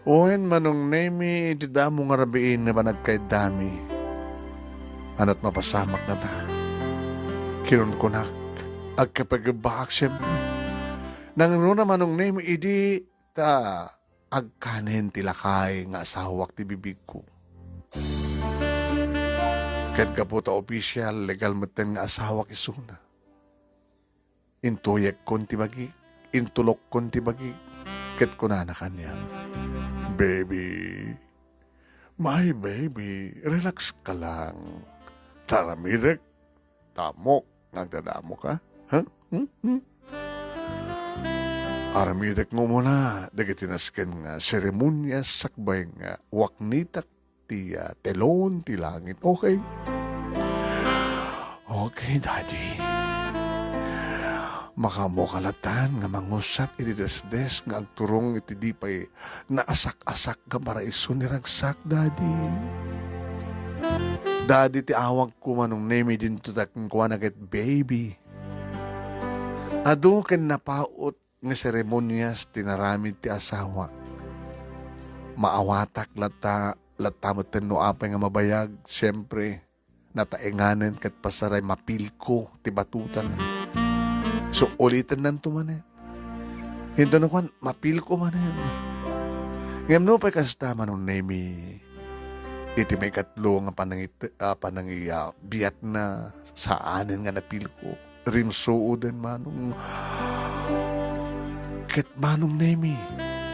Ohen manong nemi, di damo nga rabiin na managkay dami. Anat mapasamak na ta. Kiron kunak, agkapagabahak siyempre. Nang runa manong nemi, idi ta agkanin tilakay nga asawak ti bibig ko. Kat kaputa opisyal, legal maten nga asawak isuna. Intuyek kon ti bagi, intulok kon ti bagi, kat kunana kanya. Baby, my baby, relax ka lang. Taramirek, tamok, nagdadamo ka, ha? Aramirek mo muna, dagitinasken nga, seremonya sakbay nga, waknitak tiya, telon, tilangit, okay? Okay, Daddy. Makamokalatan nga mangusat iti desdes nga agturong iti dipay na asak-asak nga paraiso ni ragsak, Daddy. Daddy ti awag ko manong nemi din tutakin ko na get baby. Ado ken napaot nga seremonyas tinaramid ti asawa. Maawatak latamot no apay nga mabayag, siyempre nataenganen kat pasaray mapilko ti batutan. So, ulitin nan tumanin. Hinto na kwan, mapil ko manin. Ngayon no, pa kastama nung nemi, iti may katlo nga biyat na saanin nga napil ko. Rimsoo din manong, ket manong nemi,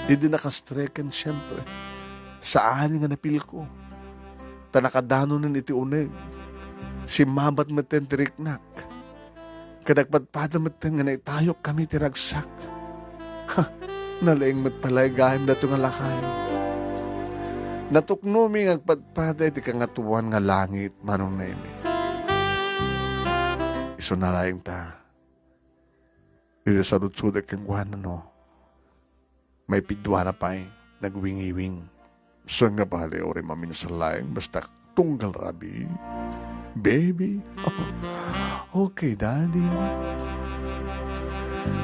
hindi nakastrekan siyempre. Saanin nga napil ko. Tanakadano nun iti uneg. Si mabat maten tiriknak. Kadagpadpada matang nga naitayok kami tiragsak. Ha, nalaing matpalay gahim na ito nga lakay. Natuknumi ang padpada iti kangatuan nga langit manong naimi. Iso nalaing ta. Iti sa rutsudak kang guhanan no. May pidwa na pa'y nagwingiwing. So nga bali ori maminsalayang basta tunggal rabi. Baby. Okay, Daddy.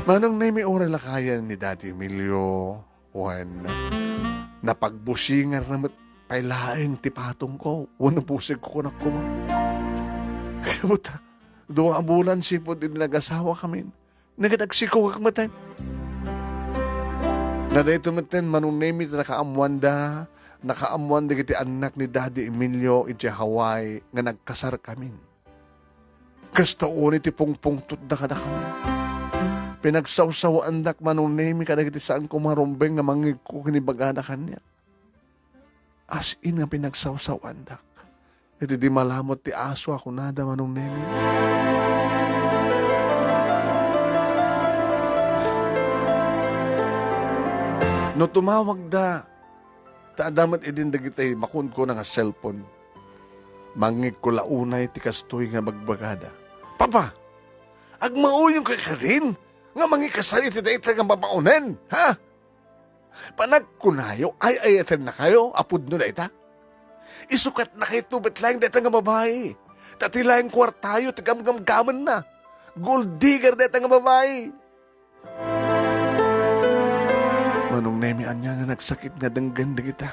Manong na may oral lakayan ni Daddy Emilio when napagbusingar na pailaing tipatong ko. Wano pusig ko na ko. Kabuta, 2 bulan sipod din nag-asawa kami. Nagadagsiko kag matan. Naday tumaten manong na may nakaamuan kiti anak ni Daddy Emilio iti Hawaii nga nagkasar kami. Kasta ulit ipungpungtut da kada kami. Pinagsawsawaan dak manunemi kada kiti saan kumarumbeng nga mangig ko kinibagana kanya. As in nga pinagsawsawaan dak. Iti di malamot ti aso ako nada manunemi. No tumawag da, Taadamat idin dagitay makun ko na nga cellphone. Mangig ko launay ti kastoy nga magbagada. Papa, agmauyong kay ka rin nga mangikasalit ti dayta nga babaunan, ha? Panagkunayo ay ayatan na kayo, apod no dayta. Isukat na kayo tubit lang dayta nga babae. Tatilayang kwartayo, tigamgam-gaman na. Gold digger dayta nga babae. Manong nemian niya nga nagsakit nga danggan kita.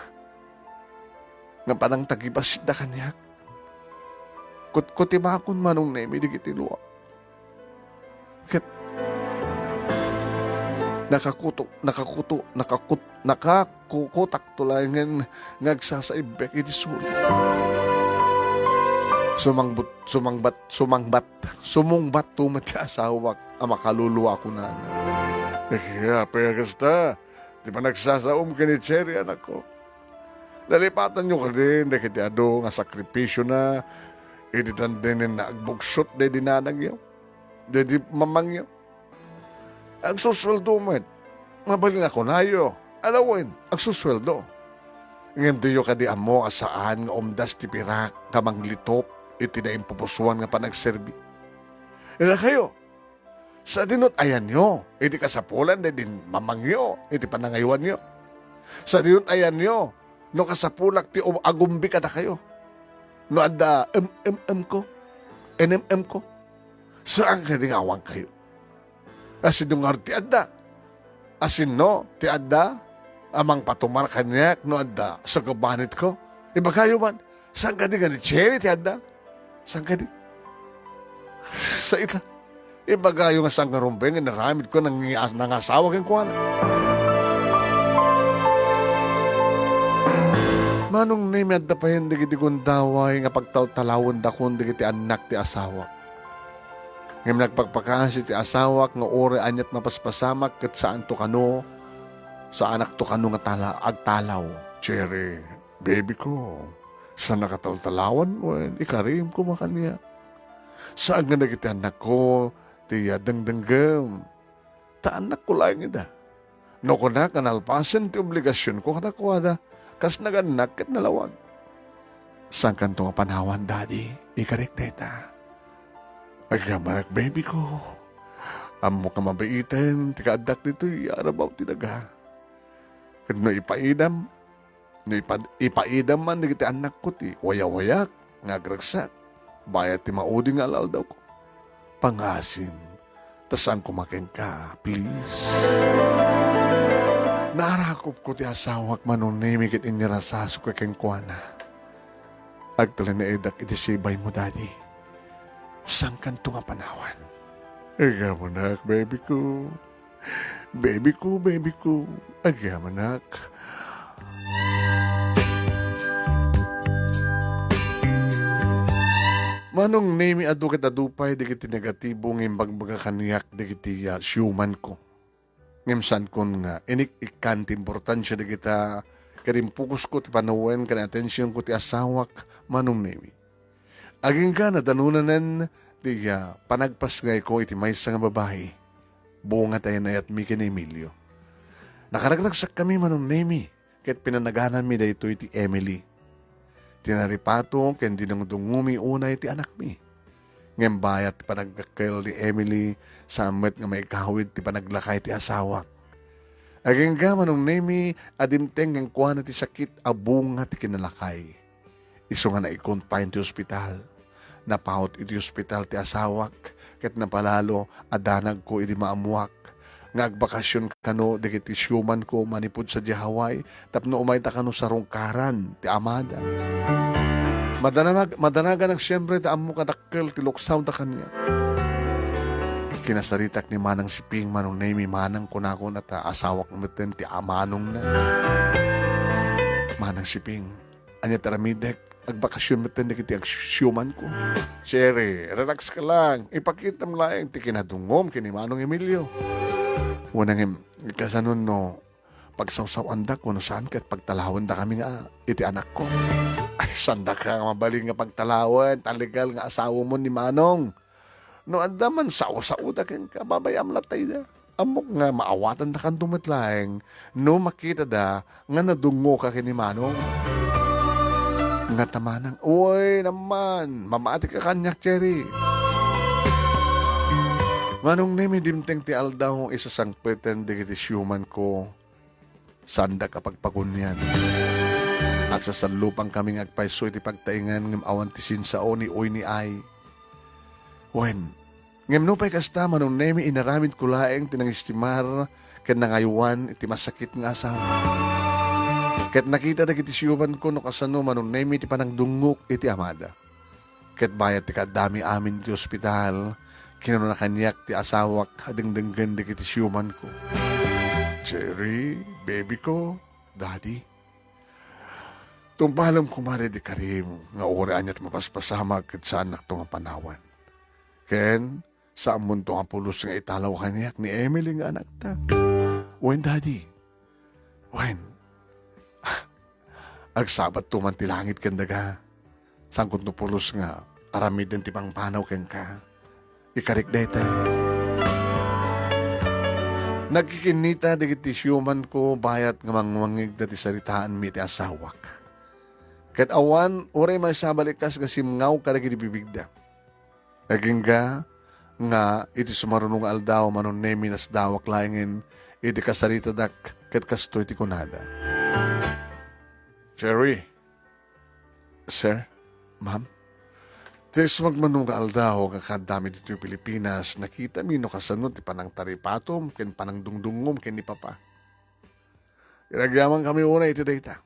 Nga panang tagibas da kanyak. Kutimakon manong nemi di kitiluwa. Kat nakakutak tulangan ngagsasaibek iti suli. Sumungbat tumat sa asawak ang makaluluwa ko na. Kaya, kasta, di ba nagsasaom ka ni Cherry, anak ko? Lalipatan nyo ka din, dahil kiti ado nga sakripisyo na, editan din na agbugsot, dahil dinanag yaw, dahil mamang yaw. Ang susweldo mo, mabaling ako na yo, alawin, ang susweldo. Ngayon diyo ka di amo asaan nga umdas ti pirak, kamang litop, iti na impupusuan nga panagserbi. Ila kayo, sa dinot ayan nyo, iti kasapulan na din mamangyo, iti panangaywan nyo. Sa dinot ayan nyo, no kasapulak ti agumbi ka na kayo. No ada ko, NMM ko. Saan ka rin awang kayo? Asin nung ti adda. Asin no, ti adda. Amang patumar kanyak, no adda. Sa kabanit ko. Iba kayo man, saan ka di ganit cherry ti adda? Saan ka di? Sa ita. Ibaga yung asang karumpeng, naramid ko nang asawa kong kuwan. Manong name at dapahin di kiti kong daway nga pagtaltalawon da kong di kiti anak ti asawak. Ngayon nagpagpakaan si ti asawak nga ore anyat mapaspasamak kat saan to kano, sa anak to kano nga agtalaw. Cherry, baby ko, sa nakataltalawan mo, ikarim ko makanya. Saan nga nagiti anak ko, tiya dangdanggam. Ta anak ko lang ida. No ko na kanalpasan ti obligasyon ko kanakuada. Kas naganak kat nalawag. Saan kanto nga panawan, daddy? Ikarik teta. Ay kamarak, baby ko. Amo ka mabaitan, tika adak dito, arabaw tinaga. Kad no ipaidam, ipaidam man, di kita anak ko ti, wayawayak, ngagragsak. Bayat ti mauding alal daw ko. Pangasim, tasang kumakin ka, please. Narakop ko ti asawak manunay, mikit inyarasaso ka kengkwana. Agtala na edak itisibay mo, daddy. Sang kanto nga panawan. Ikaw manak, baby ko. Baby ko, baby ko. Ikaw manak. Manong name adu kita dupay di kiti negatibo ng bagbaga kaniyak di kiti syuman ko. Ngimsan kon nga inik-ikanti importansya di kita karimpukus ko ti panawen kan atensyon ko ti asawak manong name. Aging ka na danunanan di panagpasgay ko iti maysa nga babae. Bunga tayo na at mi kin Emilio. Nakaragagsak kami manong name kahit pinanaganan mi da ito iti Emily. Tinaripato ken dinungdungumi unay ti anak mi. Ngem bayat panagkakail ni Emily sa amet nga may kahawid ti panaglakay ti asawak. Aging ka manong name adimteng ng kuha ti sakit abunga ti kinalakay. Iso nga na-confine ti ospital. Napahot iti ospital ti asawak ket napalalo adanag ko iti maamuak nga agbakasyon kano dikiti syuman ko manipud sa Hawaii tapno umayta kano sa rungkaran ti amada. Madanagan ang siyempre ti ammo kadakkel ti luksaw da kanya. Kinasaritak ni manang siping manong name manang kunako na ta asawak meten ti amanong na. Manang siping anya taramidek agbakasyon meten dikiti agsyuman ko. Cherry, relax ka lang. Ipakita mo lang ti kinadungom kini manong Emilio. Unang kasanon no, pagsawsawan da kung saan ka at pagtalawan da kami nga iti anak ko. Ay, sanda ka nga mabaling nga pagtalawan, taligal nga asawa mo ni Manong. No, anda man sao-sao da kang kababayam latay da. amok nga maawatan na kan tumatlaeng no makita da nga nadungo ka kini Manong. Nga tamanang, uy naman, mamati ka kanyak, Cherry. Manong nemi dimteng ti aldaw isa sang pretend digiti syuman ko. Sanda kapag pagunyan. At sa salupang kaming agpaiso iti pagtaingan ng awan ti sinsao ni oy ni ay. Wen, ngem no pa'y kasta manong nemi inaramid ko laeng tinangistimar ken nangayuan iti masakit nga asawa. Ket nakita dagiti siyuban ko no kasano manong nemi ti panangdungok iti amada. Ket bayat ti kadami amin ti ospital, kinano na kanyak ti asawak hadengdenggen dagiti siyuman ko. Cherry, baby ko, daddy. Tumpalam kumari di karim nga oraan niya't mapaspasamag ket sa anak to nga panawan. Ken, sa amon to nga pulos nga italaw kanyak ni Emily nga anak ta. Wen, daddy. Wen. Agsabat to man ti langit ken daga. Sangkot no pulos nga aramid den ti pangpanaw ken ka. Ikarik dayta. Nagkikinita digiti syuman ko bayat nga mangwangig dati saritaan mi ti asawak. Ket awan oray may sabalikas nga simngaw kadagiti bibigda. Agingga nga iti sumarunong aldaw manon nemi nas dawak laengin iti kasarita dak ket kastoy ti kunada. Cherry. Sir, ma'am. Tes magmanong aldaw kakadami dito yung Pilipinas, nakita mi no kasano ti panang taripatom, ken panang dungdungom, ken ni Papa. Inagyaman kami una iti dayta.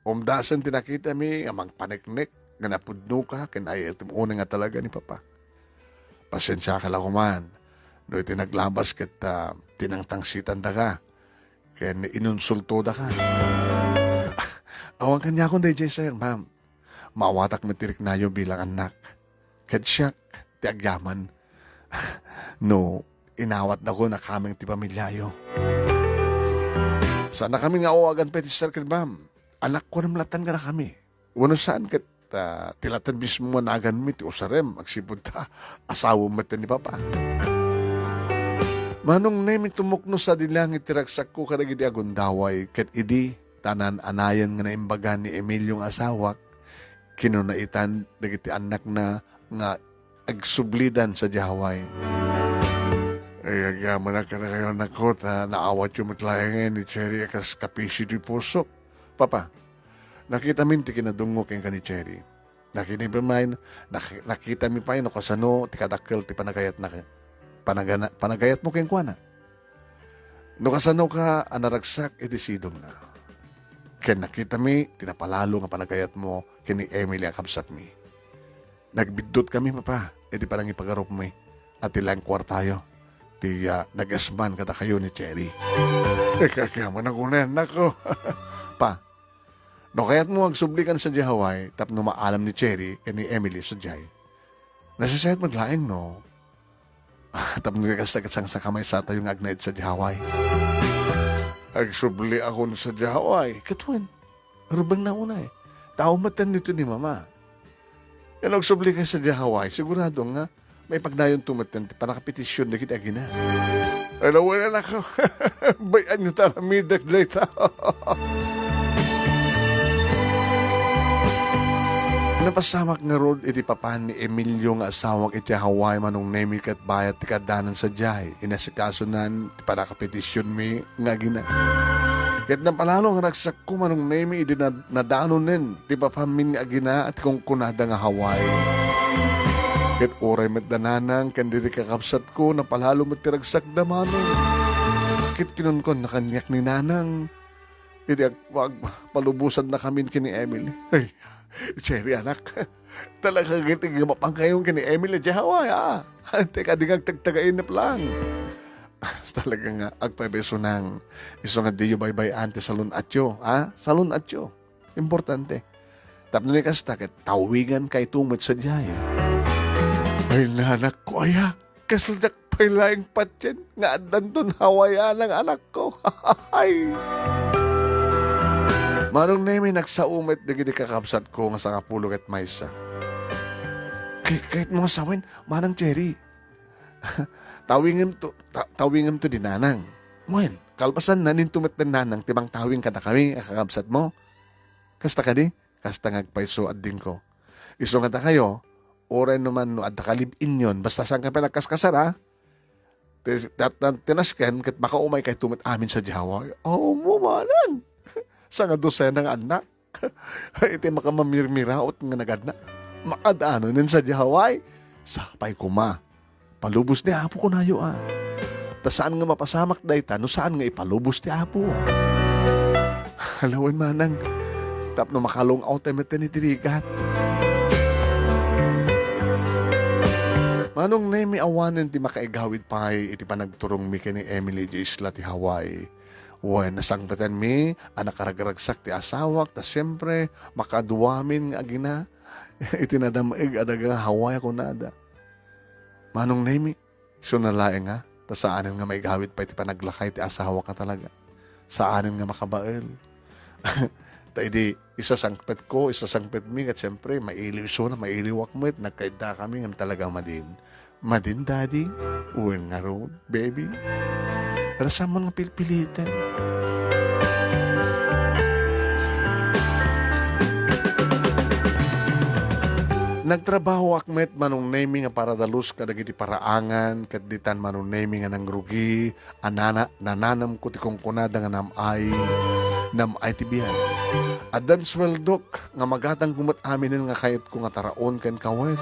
Umdasan tinakita mi, amang paneknek, nga napudno ka, ken ay iti una nga talaga ni Papa. Pasensya ka lang kuman, no iti naglabas ket tinangtangsitan da ka, ken inunsulto da ka. Awang kanya akong day, sir, ma'am. Mawatak matirik nayo bilang anak. Kadsiyak, ti agyaman. No, inawat na ko na kaming ti pamilyayo. Sana kami nga awagan peti, sir, ma'am. Anak ko namlatan ka na kami. Wano saan kat tilatan mismo managan mi ti usarem. Magsipod ta, asawa mo ni Papa. Manong nemi tumukno sa dilang itiragsak ko kadagiti agundaway. Ket idi, tanan anayan nga naimbagan ni Emilyong asawak, kinunaitan dagiti anak na nga agsublidan sa Jaway. Ay, agyaman na ka na kayo anak ko, naawat yung matlayangin ni Cherry akas kapisi di puso. Papa, nakita min ti kinadungo keng ka ni Cherry. Nakita mi pa yun, kasano ti kadakkel ti panagayat na panagayat mo keng kuana. No kasano ka anaragsak iti sidom na. Ken nakita mi, tinapalalo nga panagayat mo kini Emily ang kabsat mi. Nagbidot kami, Papa, edi parang ipagarup mi. At ilang kwartayo, ti nagasman kata kayo ni Cherry. Kakayaman ako na, nako. Pa, no kaya't mo agsublikan sa Hawaii, tapno maalam ni Cherry kini Emily sa Jai. Nasasayat maglaeng, no? Tapno nagkastagat sa kamay sa tayong agnaid sa Hawaii. Agsubli ako sa Jaway. Katuan, rubang na una eh. Tao matan nito ni Mama. Yan agsubli ka sa Jaway, sigurado nga may pagnayon tumatan panakapetisyon na kita gina. Alawan na ako. Bayan nyo taramidag na ito. Napasamak nga rod iti papan ni Emilio nga asawak iti Hawaii manong nemi kat bayat ti kadanan sa Jai. Inasikaso nan ti panakapetisyon mi nga gina. Ket napalalo nga nagsak ko manong nemi iti nadanon nen ti papamin nga gina at kung kunada nga Hawaii. Ket oray met dananang kanditi kakapsat ko napalalo met tiragsak damanong. Ket kinunkon na kanyak ni nanang. Iti palubusan na kami kini Emily. Ay, Cherry anak, talaga gitig mapang kayong kini Emily Jahawa, ha? Teka, di nga tagtagain na plan. Talaga nga, agpabeso ng iso nga diyo baybay ante salon atyo, ha? Salon atyo. Importante. Tapno ni kastakit, tawigan kay tumot sa Jaya. Ay, nanak ko, aya, kasaldak pa'y laing patyan, nga adan doon Hawaii ng anak ko. Ay! Manong nemi nagsaumet na gini kakapsat ko nga sa kapulo ket maysa. Kahit mga sawin, manang Cherry. Tawingem to dinanang. Wen, kalpasan na nintumet na nanang tibang tawing kada kami akakabsat mo. Kasta ka di? Kasta ngagpaiso at din ko. Iso nga ta kayo, oray naman no adda kalibin yon, basta saan ka pinagkaskasara, tinasken, kat makaumay kay tumat amin sa Jawa. Oo mo, manang. Sa nga dosenang anak. Iti makamamirmiraot nga nagana. Makadaano nin sa Jawa, sapay kuma. Palubos ni Apo ko na yo Ta saan nga mapasamak dayta, no saan nga ipalubos ni Apo. Halawin manang, tapno makalong ultimate ni tirigat. Manong na mi awanan ti makaigawid pay iti panagturong mi kini Emily J. Isla ti Hawaii. Wen nasangpatan mi, anak karagaragsak ti asawak, ta siyempre makaduwamin nga agina. Iti nadamaig adaga Hawaii ako nada. Manong na mi, sunalaeng nga, ta saanin nga maigawid pa iti panaglakay ti asawa ka talaga. Saanin nga makabael. Ta idi isasangpet ko, isasangpet mi, at siyempre mailiw na mailiwak mo, at nagkaida kami nga talagang madin. Madin, daddy? Uwin nga road, baby. Rasa mo nga pilpilitan. Nagtrabaho akmet manong naming nga para dalus kadagiti paraangan, kaditan manong naming nga nangrugi, nananam ko ti kongkunada nga namay tibiyan. Adan sweldok nga magatang kumot aminin nga kayat ko nga taraon ken kawes.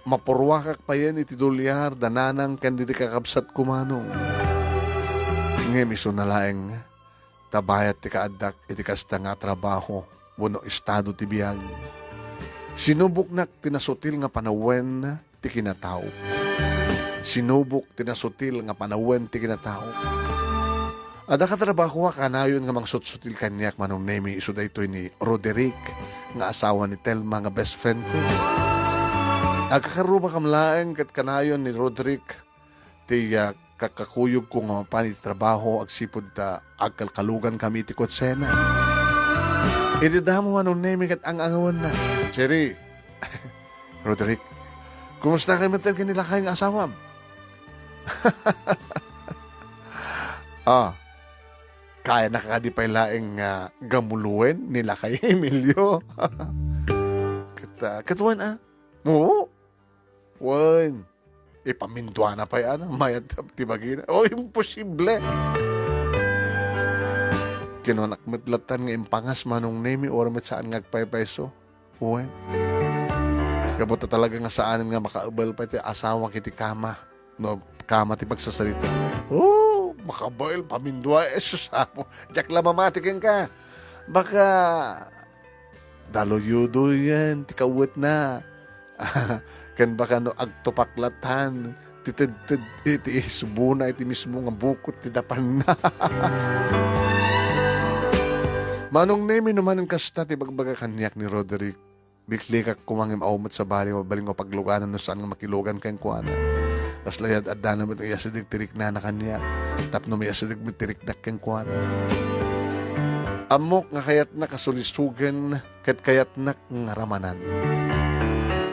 Mapurwakak pa yan iti dolyar, dananang ken diti kakabsat kumanong. Ngem iso na laeng tabayat ti kaadak iti kasta nga trabaho wano estado ti biyag. Sinubok nak tinasutil nga panawen ti kinatao. Sinubok tinasutil nga panawen ti kinatao. Ada katrabaho ka kanayon nga mangsutsutil kanyak manong nemi iso daytoy ni Roderick nga asawa ni Telma nga best friend ko. Agkakaruba kamlaeng kat kanayon ni Roderick ti kakakuyog ko nga panit trabaho agsipod ta agkalkalugan kami ti kotsena. Ididamo manong nemi kat ang angawan na. Cherry, Roderick, kumusta kayo matal kanila kayong asawam? Kaya nakakadipay laing gamuluin nila kay Emilio. Katuan Oo. Wan. Ipamindwa na pa yan. Mayat tibagina. Imposible. Kinunak matlatan nga impangas manong nemi or met saan ngagpay-peso. Wan. Kabuta talaga nga saan nga makaubal pa iti asawa kiti kama. No, kama ti pagsasalita. Makabail, pamindwa, susamo. Jack lamamatikin ka. Baka, daloyudo yan, tikawit na. Kan baka no, agtupaklatan, iti subuna, iti mismo nga bukot, ti dapan na. Manong nemi naman ang kasta, ti bagbaga kanyak ni Roderick. Liklikak kumangim aumat sa bali, mabaling ko pagluganan no saan nga makilugan kayong kuana. Kas layad at dana mo itong yasadig tirik na kanya. Tapno may yasadig mo tirik na keng kuwan. Amok nga kayat na kasulisugan, kayat na nga ramanan.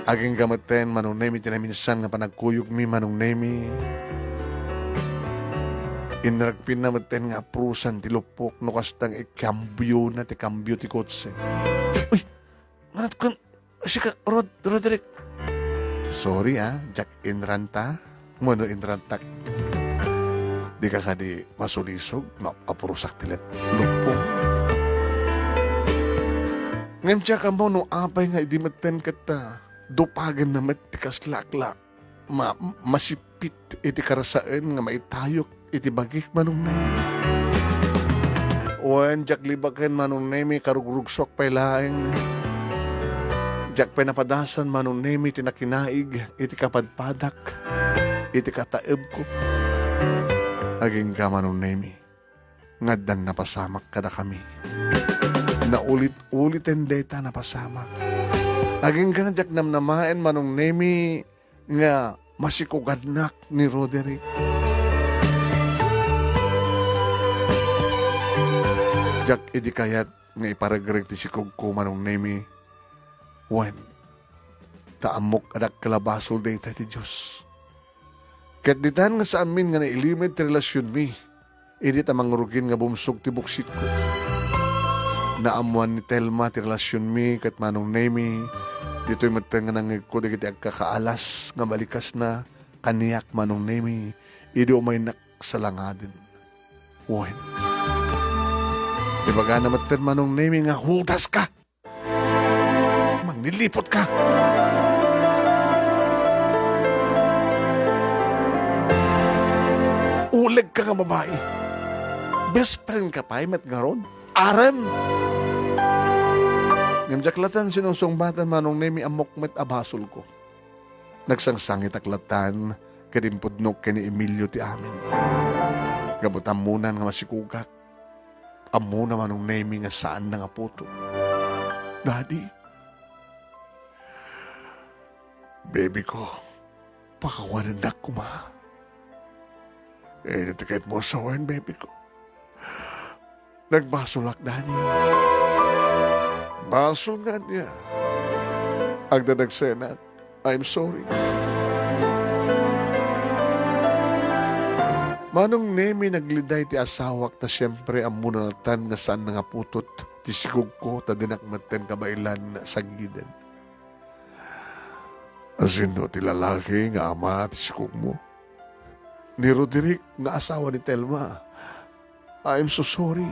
Aging gamaten manong nemi tinaminsan nga panagkuyog mi manong nemi. Inragpin na maten nga prusan tilupok no kastang ikambyo na ti kambyo ti kotse. Uy! Manat kan, sika, Roderick. Sorry Jack Inranta. Mono inrantak. Di ka kadi masulisog, apurusak tilet. Lupong. Ngayon siya ka mo, no apay nga idimaten kata, dupagan na matikas lakla. Masipit iti karasaan nga maitayok iti bagik manong nemi. Wan, Jack libakan manong nemi, karugrugsok pay laeng. Jack pinapadasan manong nemi, tinakinaig, iti kapadpadak. Iti kataib ko. Aging ka manong nemi. Ngadan napasamak kada kami. Naulit-ulit ang data napasamak. Aging ka Jack namnamain manong nemi nga masikugadnak ni Roderick. Jack idi kayat nga iparagrig ti sikog ko manong nemi. Wen, taamok adak kalabasol dayta ti Diyos. Ket ditan nga sa amin nga nailimit ti relasyon mi, idi tamang rugin nga bumsog ti buksit ko. Naamuan ni Telma ti relasyon mi ket manong nemi, dito'y mateng nga nangig ko digiti agkakaalas nga malikas na kaniyak manong nemi, idi umay naksalangadin. Wen. Ibaga na maten manong nemi nga hultas ka. Manglilipot ka. Uleg ka nga babae. Best friend ka pa, met garon. Aram. Ngamjaklatan sinusungbatan manong nemi amok met abasol ko. Nagsangsangit aklatan kadimpudnok kani Emilio ti amin. Gabutamunan nga masikugak. Amo naman ang nemi nga saan na nga puto. Daddy, baby ko, pakawanan na ko ma. Natikit mo sa wan, baby ko. Nagbasulak, daddy. Baso nga niya. Agdadagsenat, I'm sorry. Manong nemi nagliday ti asawak ta siyempre ang munalatan nga saan nga putot ti sikog ko ta dinakmaten kabailan sa gidan. Asino ti lalaki nga ama ti sikog mo? Ni Roderick nga asawa ni Telma. I'm so sorry.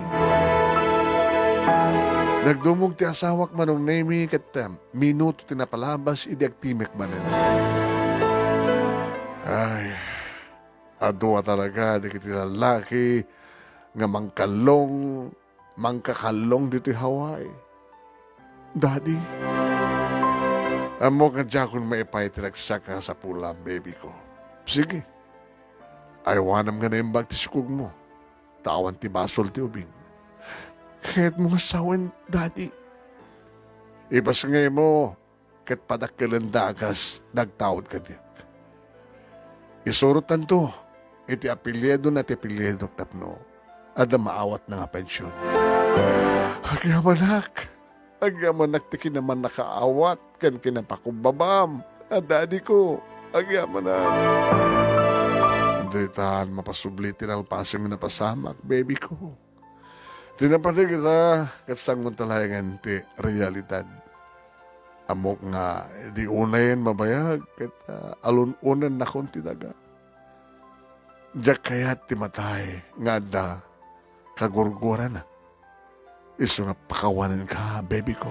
Nagdumog ti asawak manong nemi ket minuto ti napalabas idi agtimek manen. Ay, adwa talaga di kiti lalaki nga mangkakalong dito Hawaii. Daddy, amo nga dyan maipay tinagsak ka sa pula, baby ko. Sige, ayawanam nga na yung bagtiskog mo. Tawan ti basol ti ubing. Kahit mo sawan, daddy. Ibas ngay mo, kahit padakkilan dagas, nagtawad ka niya. Isurutan to, iti apelyedo na ti apelyedo tapno, ada maawat na nga pensyon. Agyamanak ti kinaman nakaawat, kan kinapakubabam, daddy ko, agyamanak. Hindi tahan mapasubli tinalpasing na pasamak, baby ko. Tinapati kita, katsangon talayangan ti realidad. Amok nga, di unayin mabayag, kat alununan na konti daga. Diyak kayat ti matay, nga da, kagurgura na. Iso nga pakawanan ka, baby ko.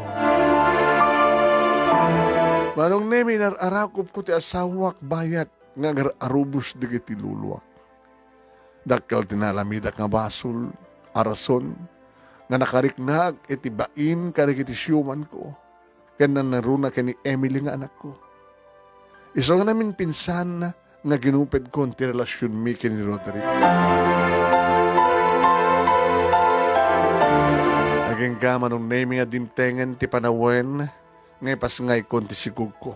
Manong nemi, nararakop ko ti asawak bayat, nga arubos di kiti luluwak. Dakal tinalamidak nga basol, arason, nga nakariknag, itibain karikiti siyuman ko. Kaya naruna ka ni Emily nga anak ko. Iso nga namin pinsan na nga ginupid ko ang relasyon mi kini Roderick. Naging gama nung name nga dimtengan ti panawen ngay pas ngay konti sigug ko.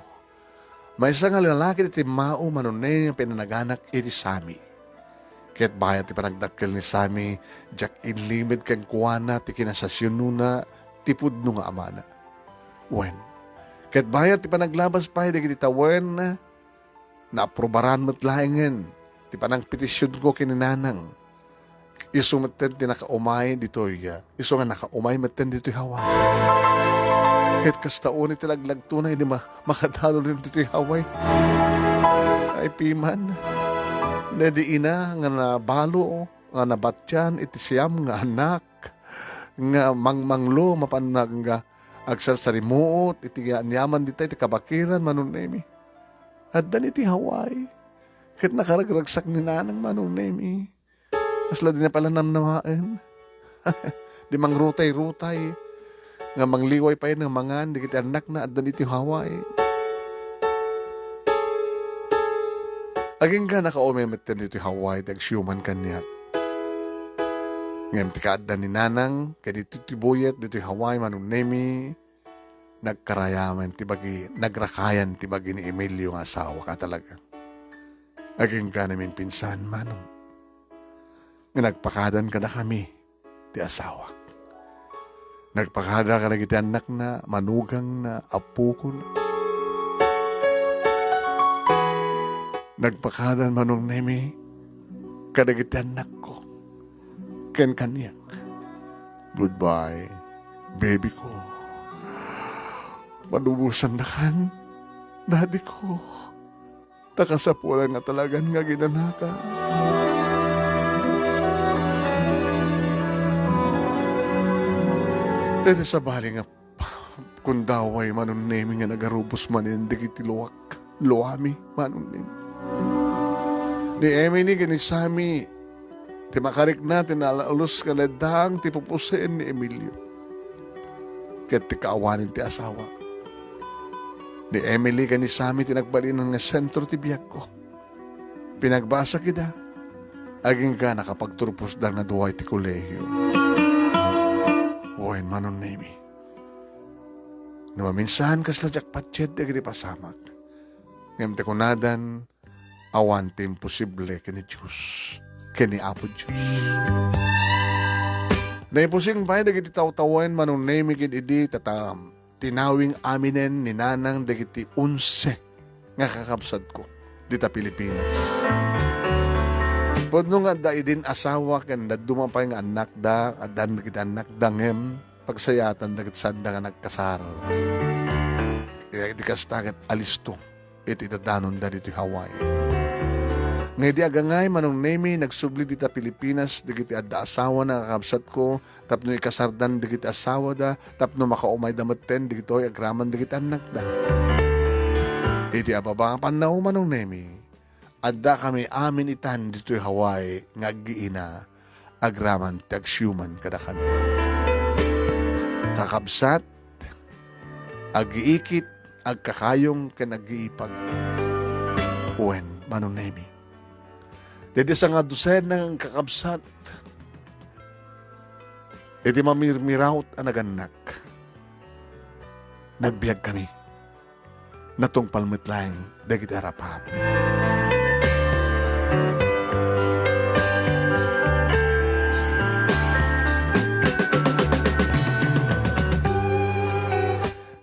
May isa nga lalaki ti mao manunay nga pinanaganak iti Sami. Kaya't bayat ti panagdakkel ni Sami, jak inlimid kang kuwana ti kinasasyon nuna ti pudno nga amana. Wen, kaya't bayat ti panaglabas pa di kiti tawen na aprobaran mo't laingen ti panang petisyon ko kininanang. Iso maten ti nakaumay dito'y iso nga nakaumay maten dito'y Hawaii. Kaya't kastaon iti laglagto na hindi makadalo rin dito'y Hawaii. Ay piman. Nadi ina nga nabalo, nga nabatyan, iti siyam nga anak, nga mangmanglo, mapanag nga agsarsarimuot, iti anyaman dita, iti kabakiran, manunemi. At dan iti Hawaii, kahit nakaragragsak ni nanang manunemi, asla din na pala namnamain. Di mang rutay-rutay, nga mangliway pa yun ng mangan, di kiti anak na, at dan iti Hawaii. Aging ka naka-umemeten dito Hawaii, tag-siyuman kanyak. Ngayon, tikaadda ni nanang, kaya dito tibuyet, dito Hawaii, manunemi, nagkarayaman, tibagi, nagrakayan, tibagi ni Emilio ang asawa ka talaga. Aging ka namin pinsan, manong. Nga nagpakadan ka na kami, ti asawa. Nagpakada ka na kiti anak na, manugang na, apo ko na. Nagpakadan manong nemi, kadagiti anak ko, ken kaniyak. Goodbye, baby ko. Manubusan na kan, daddy ko. Takasapulan nga talagan nga ginanaka. Dito sa bali nga, kung daway manong nemi nga nagarubos manin, digiti luwak, luwami manong nemi. Ni Emily kanisami, ti makarik natin alaulos kaladang ti pupusin ni Emilio. Ket ti kaawanin ti asawa. Ni Emily kanisami tinagbalinan nga sentro ti biyak ko. Pinagbasa kita, aging ka nakapagturpos da nga duway ti kolehiyo. Uwain manon nemi. Namaminsan kasladyak patsyed agri pasamak. Ngam te kunadan, awan ti imposible kini Diyos, kini Apo Diyos. Naipusing pa dagiti tawtawen manong nemi kin idi tatam tinawing aminen ni nanang dagiti 11 nga kakabsat ko dita Pilipinas. Podno nga da idin asawa ken dumapay nga anak da adan dagiti anak dangem pagsayatan dagiti sadda nga nagkasar. Kaya di kastagat alisto iti dadanon da dito Hawaii. Ngay di agangay manong nemi nagsubli dita Pilipinas digiti adda asawa na kakabsat ko tapno ikasardan digiti asawa da tapno makaumay dametten digito agraman digiti anak da. Iti ababa pannaw manong nemi adda kami amin itan dito Hawaii nga aggiina agraman ti agsyuman kada kami. Kakabsat aggiikit agkakayong ken aggiipag. Uwen manong nemi. Dede sa nga dusen ng kakabsat, iti mamirmirawt ang naganak. Nagbiag kami, natong palmitlaing dagiti harapap.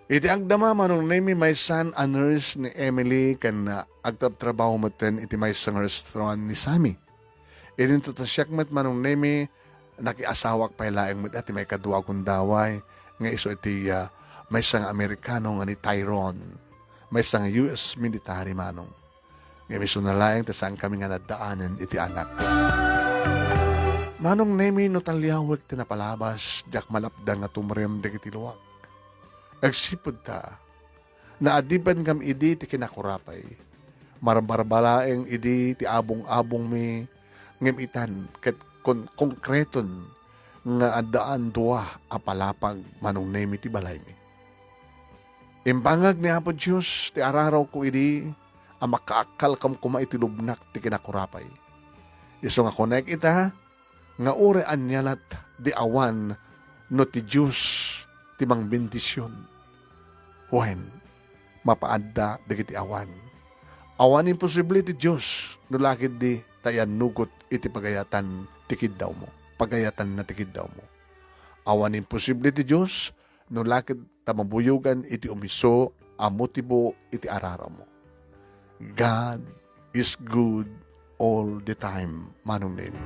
Iti agdama manong nemi may son a nurse ni Emily kan agtrabaho mo ten iti may sang restaurant ni Sammy. Iti to tasyakmat manong nemi nakiasawak pa ilaeng mo iti may kadua kong daway nga iso iti may sang Amerikano nga ni Tyrone. May sang US military manong. Nga miso na laeng tasaan kami nga nadaanan iti anak. Manong nemi no talyawag tinapalabas jak malapdang nga tumrem dagiti luwak. Agsipod ta, na adipan kam idi ti kinakurapay. Marambarbalaeng idi ti abong-abong mi ngem itan ket konkreton nga adaan duwa apalapag manong nemi ti balay mi. Imbangag ni Apo Diyos ti araraw ko idi ang makaakal kam kuma iti lubnak ti kinakurapay. Iso nga konek ita nga ure anyalat di awan no ti Diyos timang bendisyon. Wen, mapaadda dagiti awan. Awan imposible ti Diyos, no lakid di tayan nugot iti pagayatan tikid daw mo. Pagayatan na tikid daw mo. Awan imposible ti Diyos, no lakid tamabuyugan iti umiso, amutibo iti arara mo. God is good all the time, manong nemi.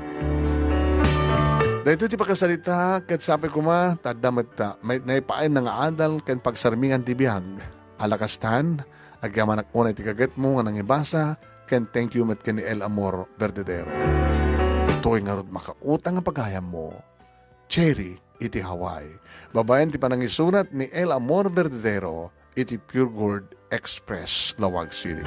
Dahito ti pagkasalita, kat sabi ko tadamat ta, may naipain na nga adal, ken pagsarmingan ti biyag. Alakastan, agyaman unay ti kaget mo nga nangibasa, ken thank you met ken ni El Amor Verdadero. Ito'y nga rod makautang ang pagayam mo, Cherry, iti Hawaii. Babayan ti panangisurat ni El Amor Verdadero, iti Pure Gold Express, Lawag City.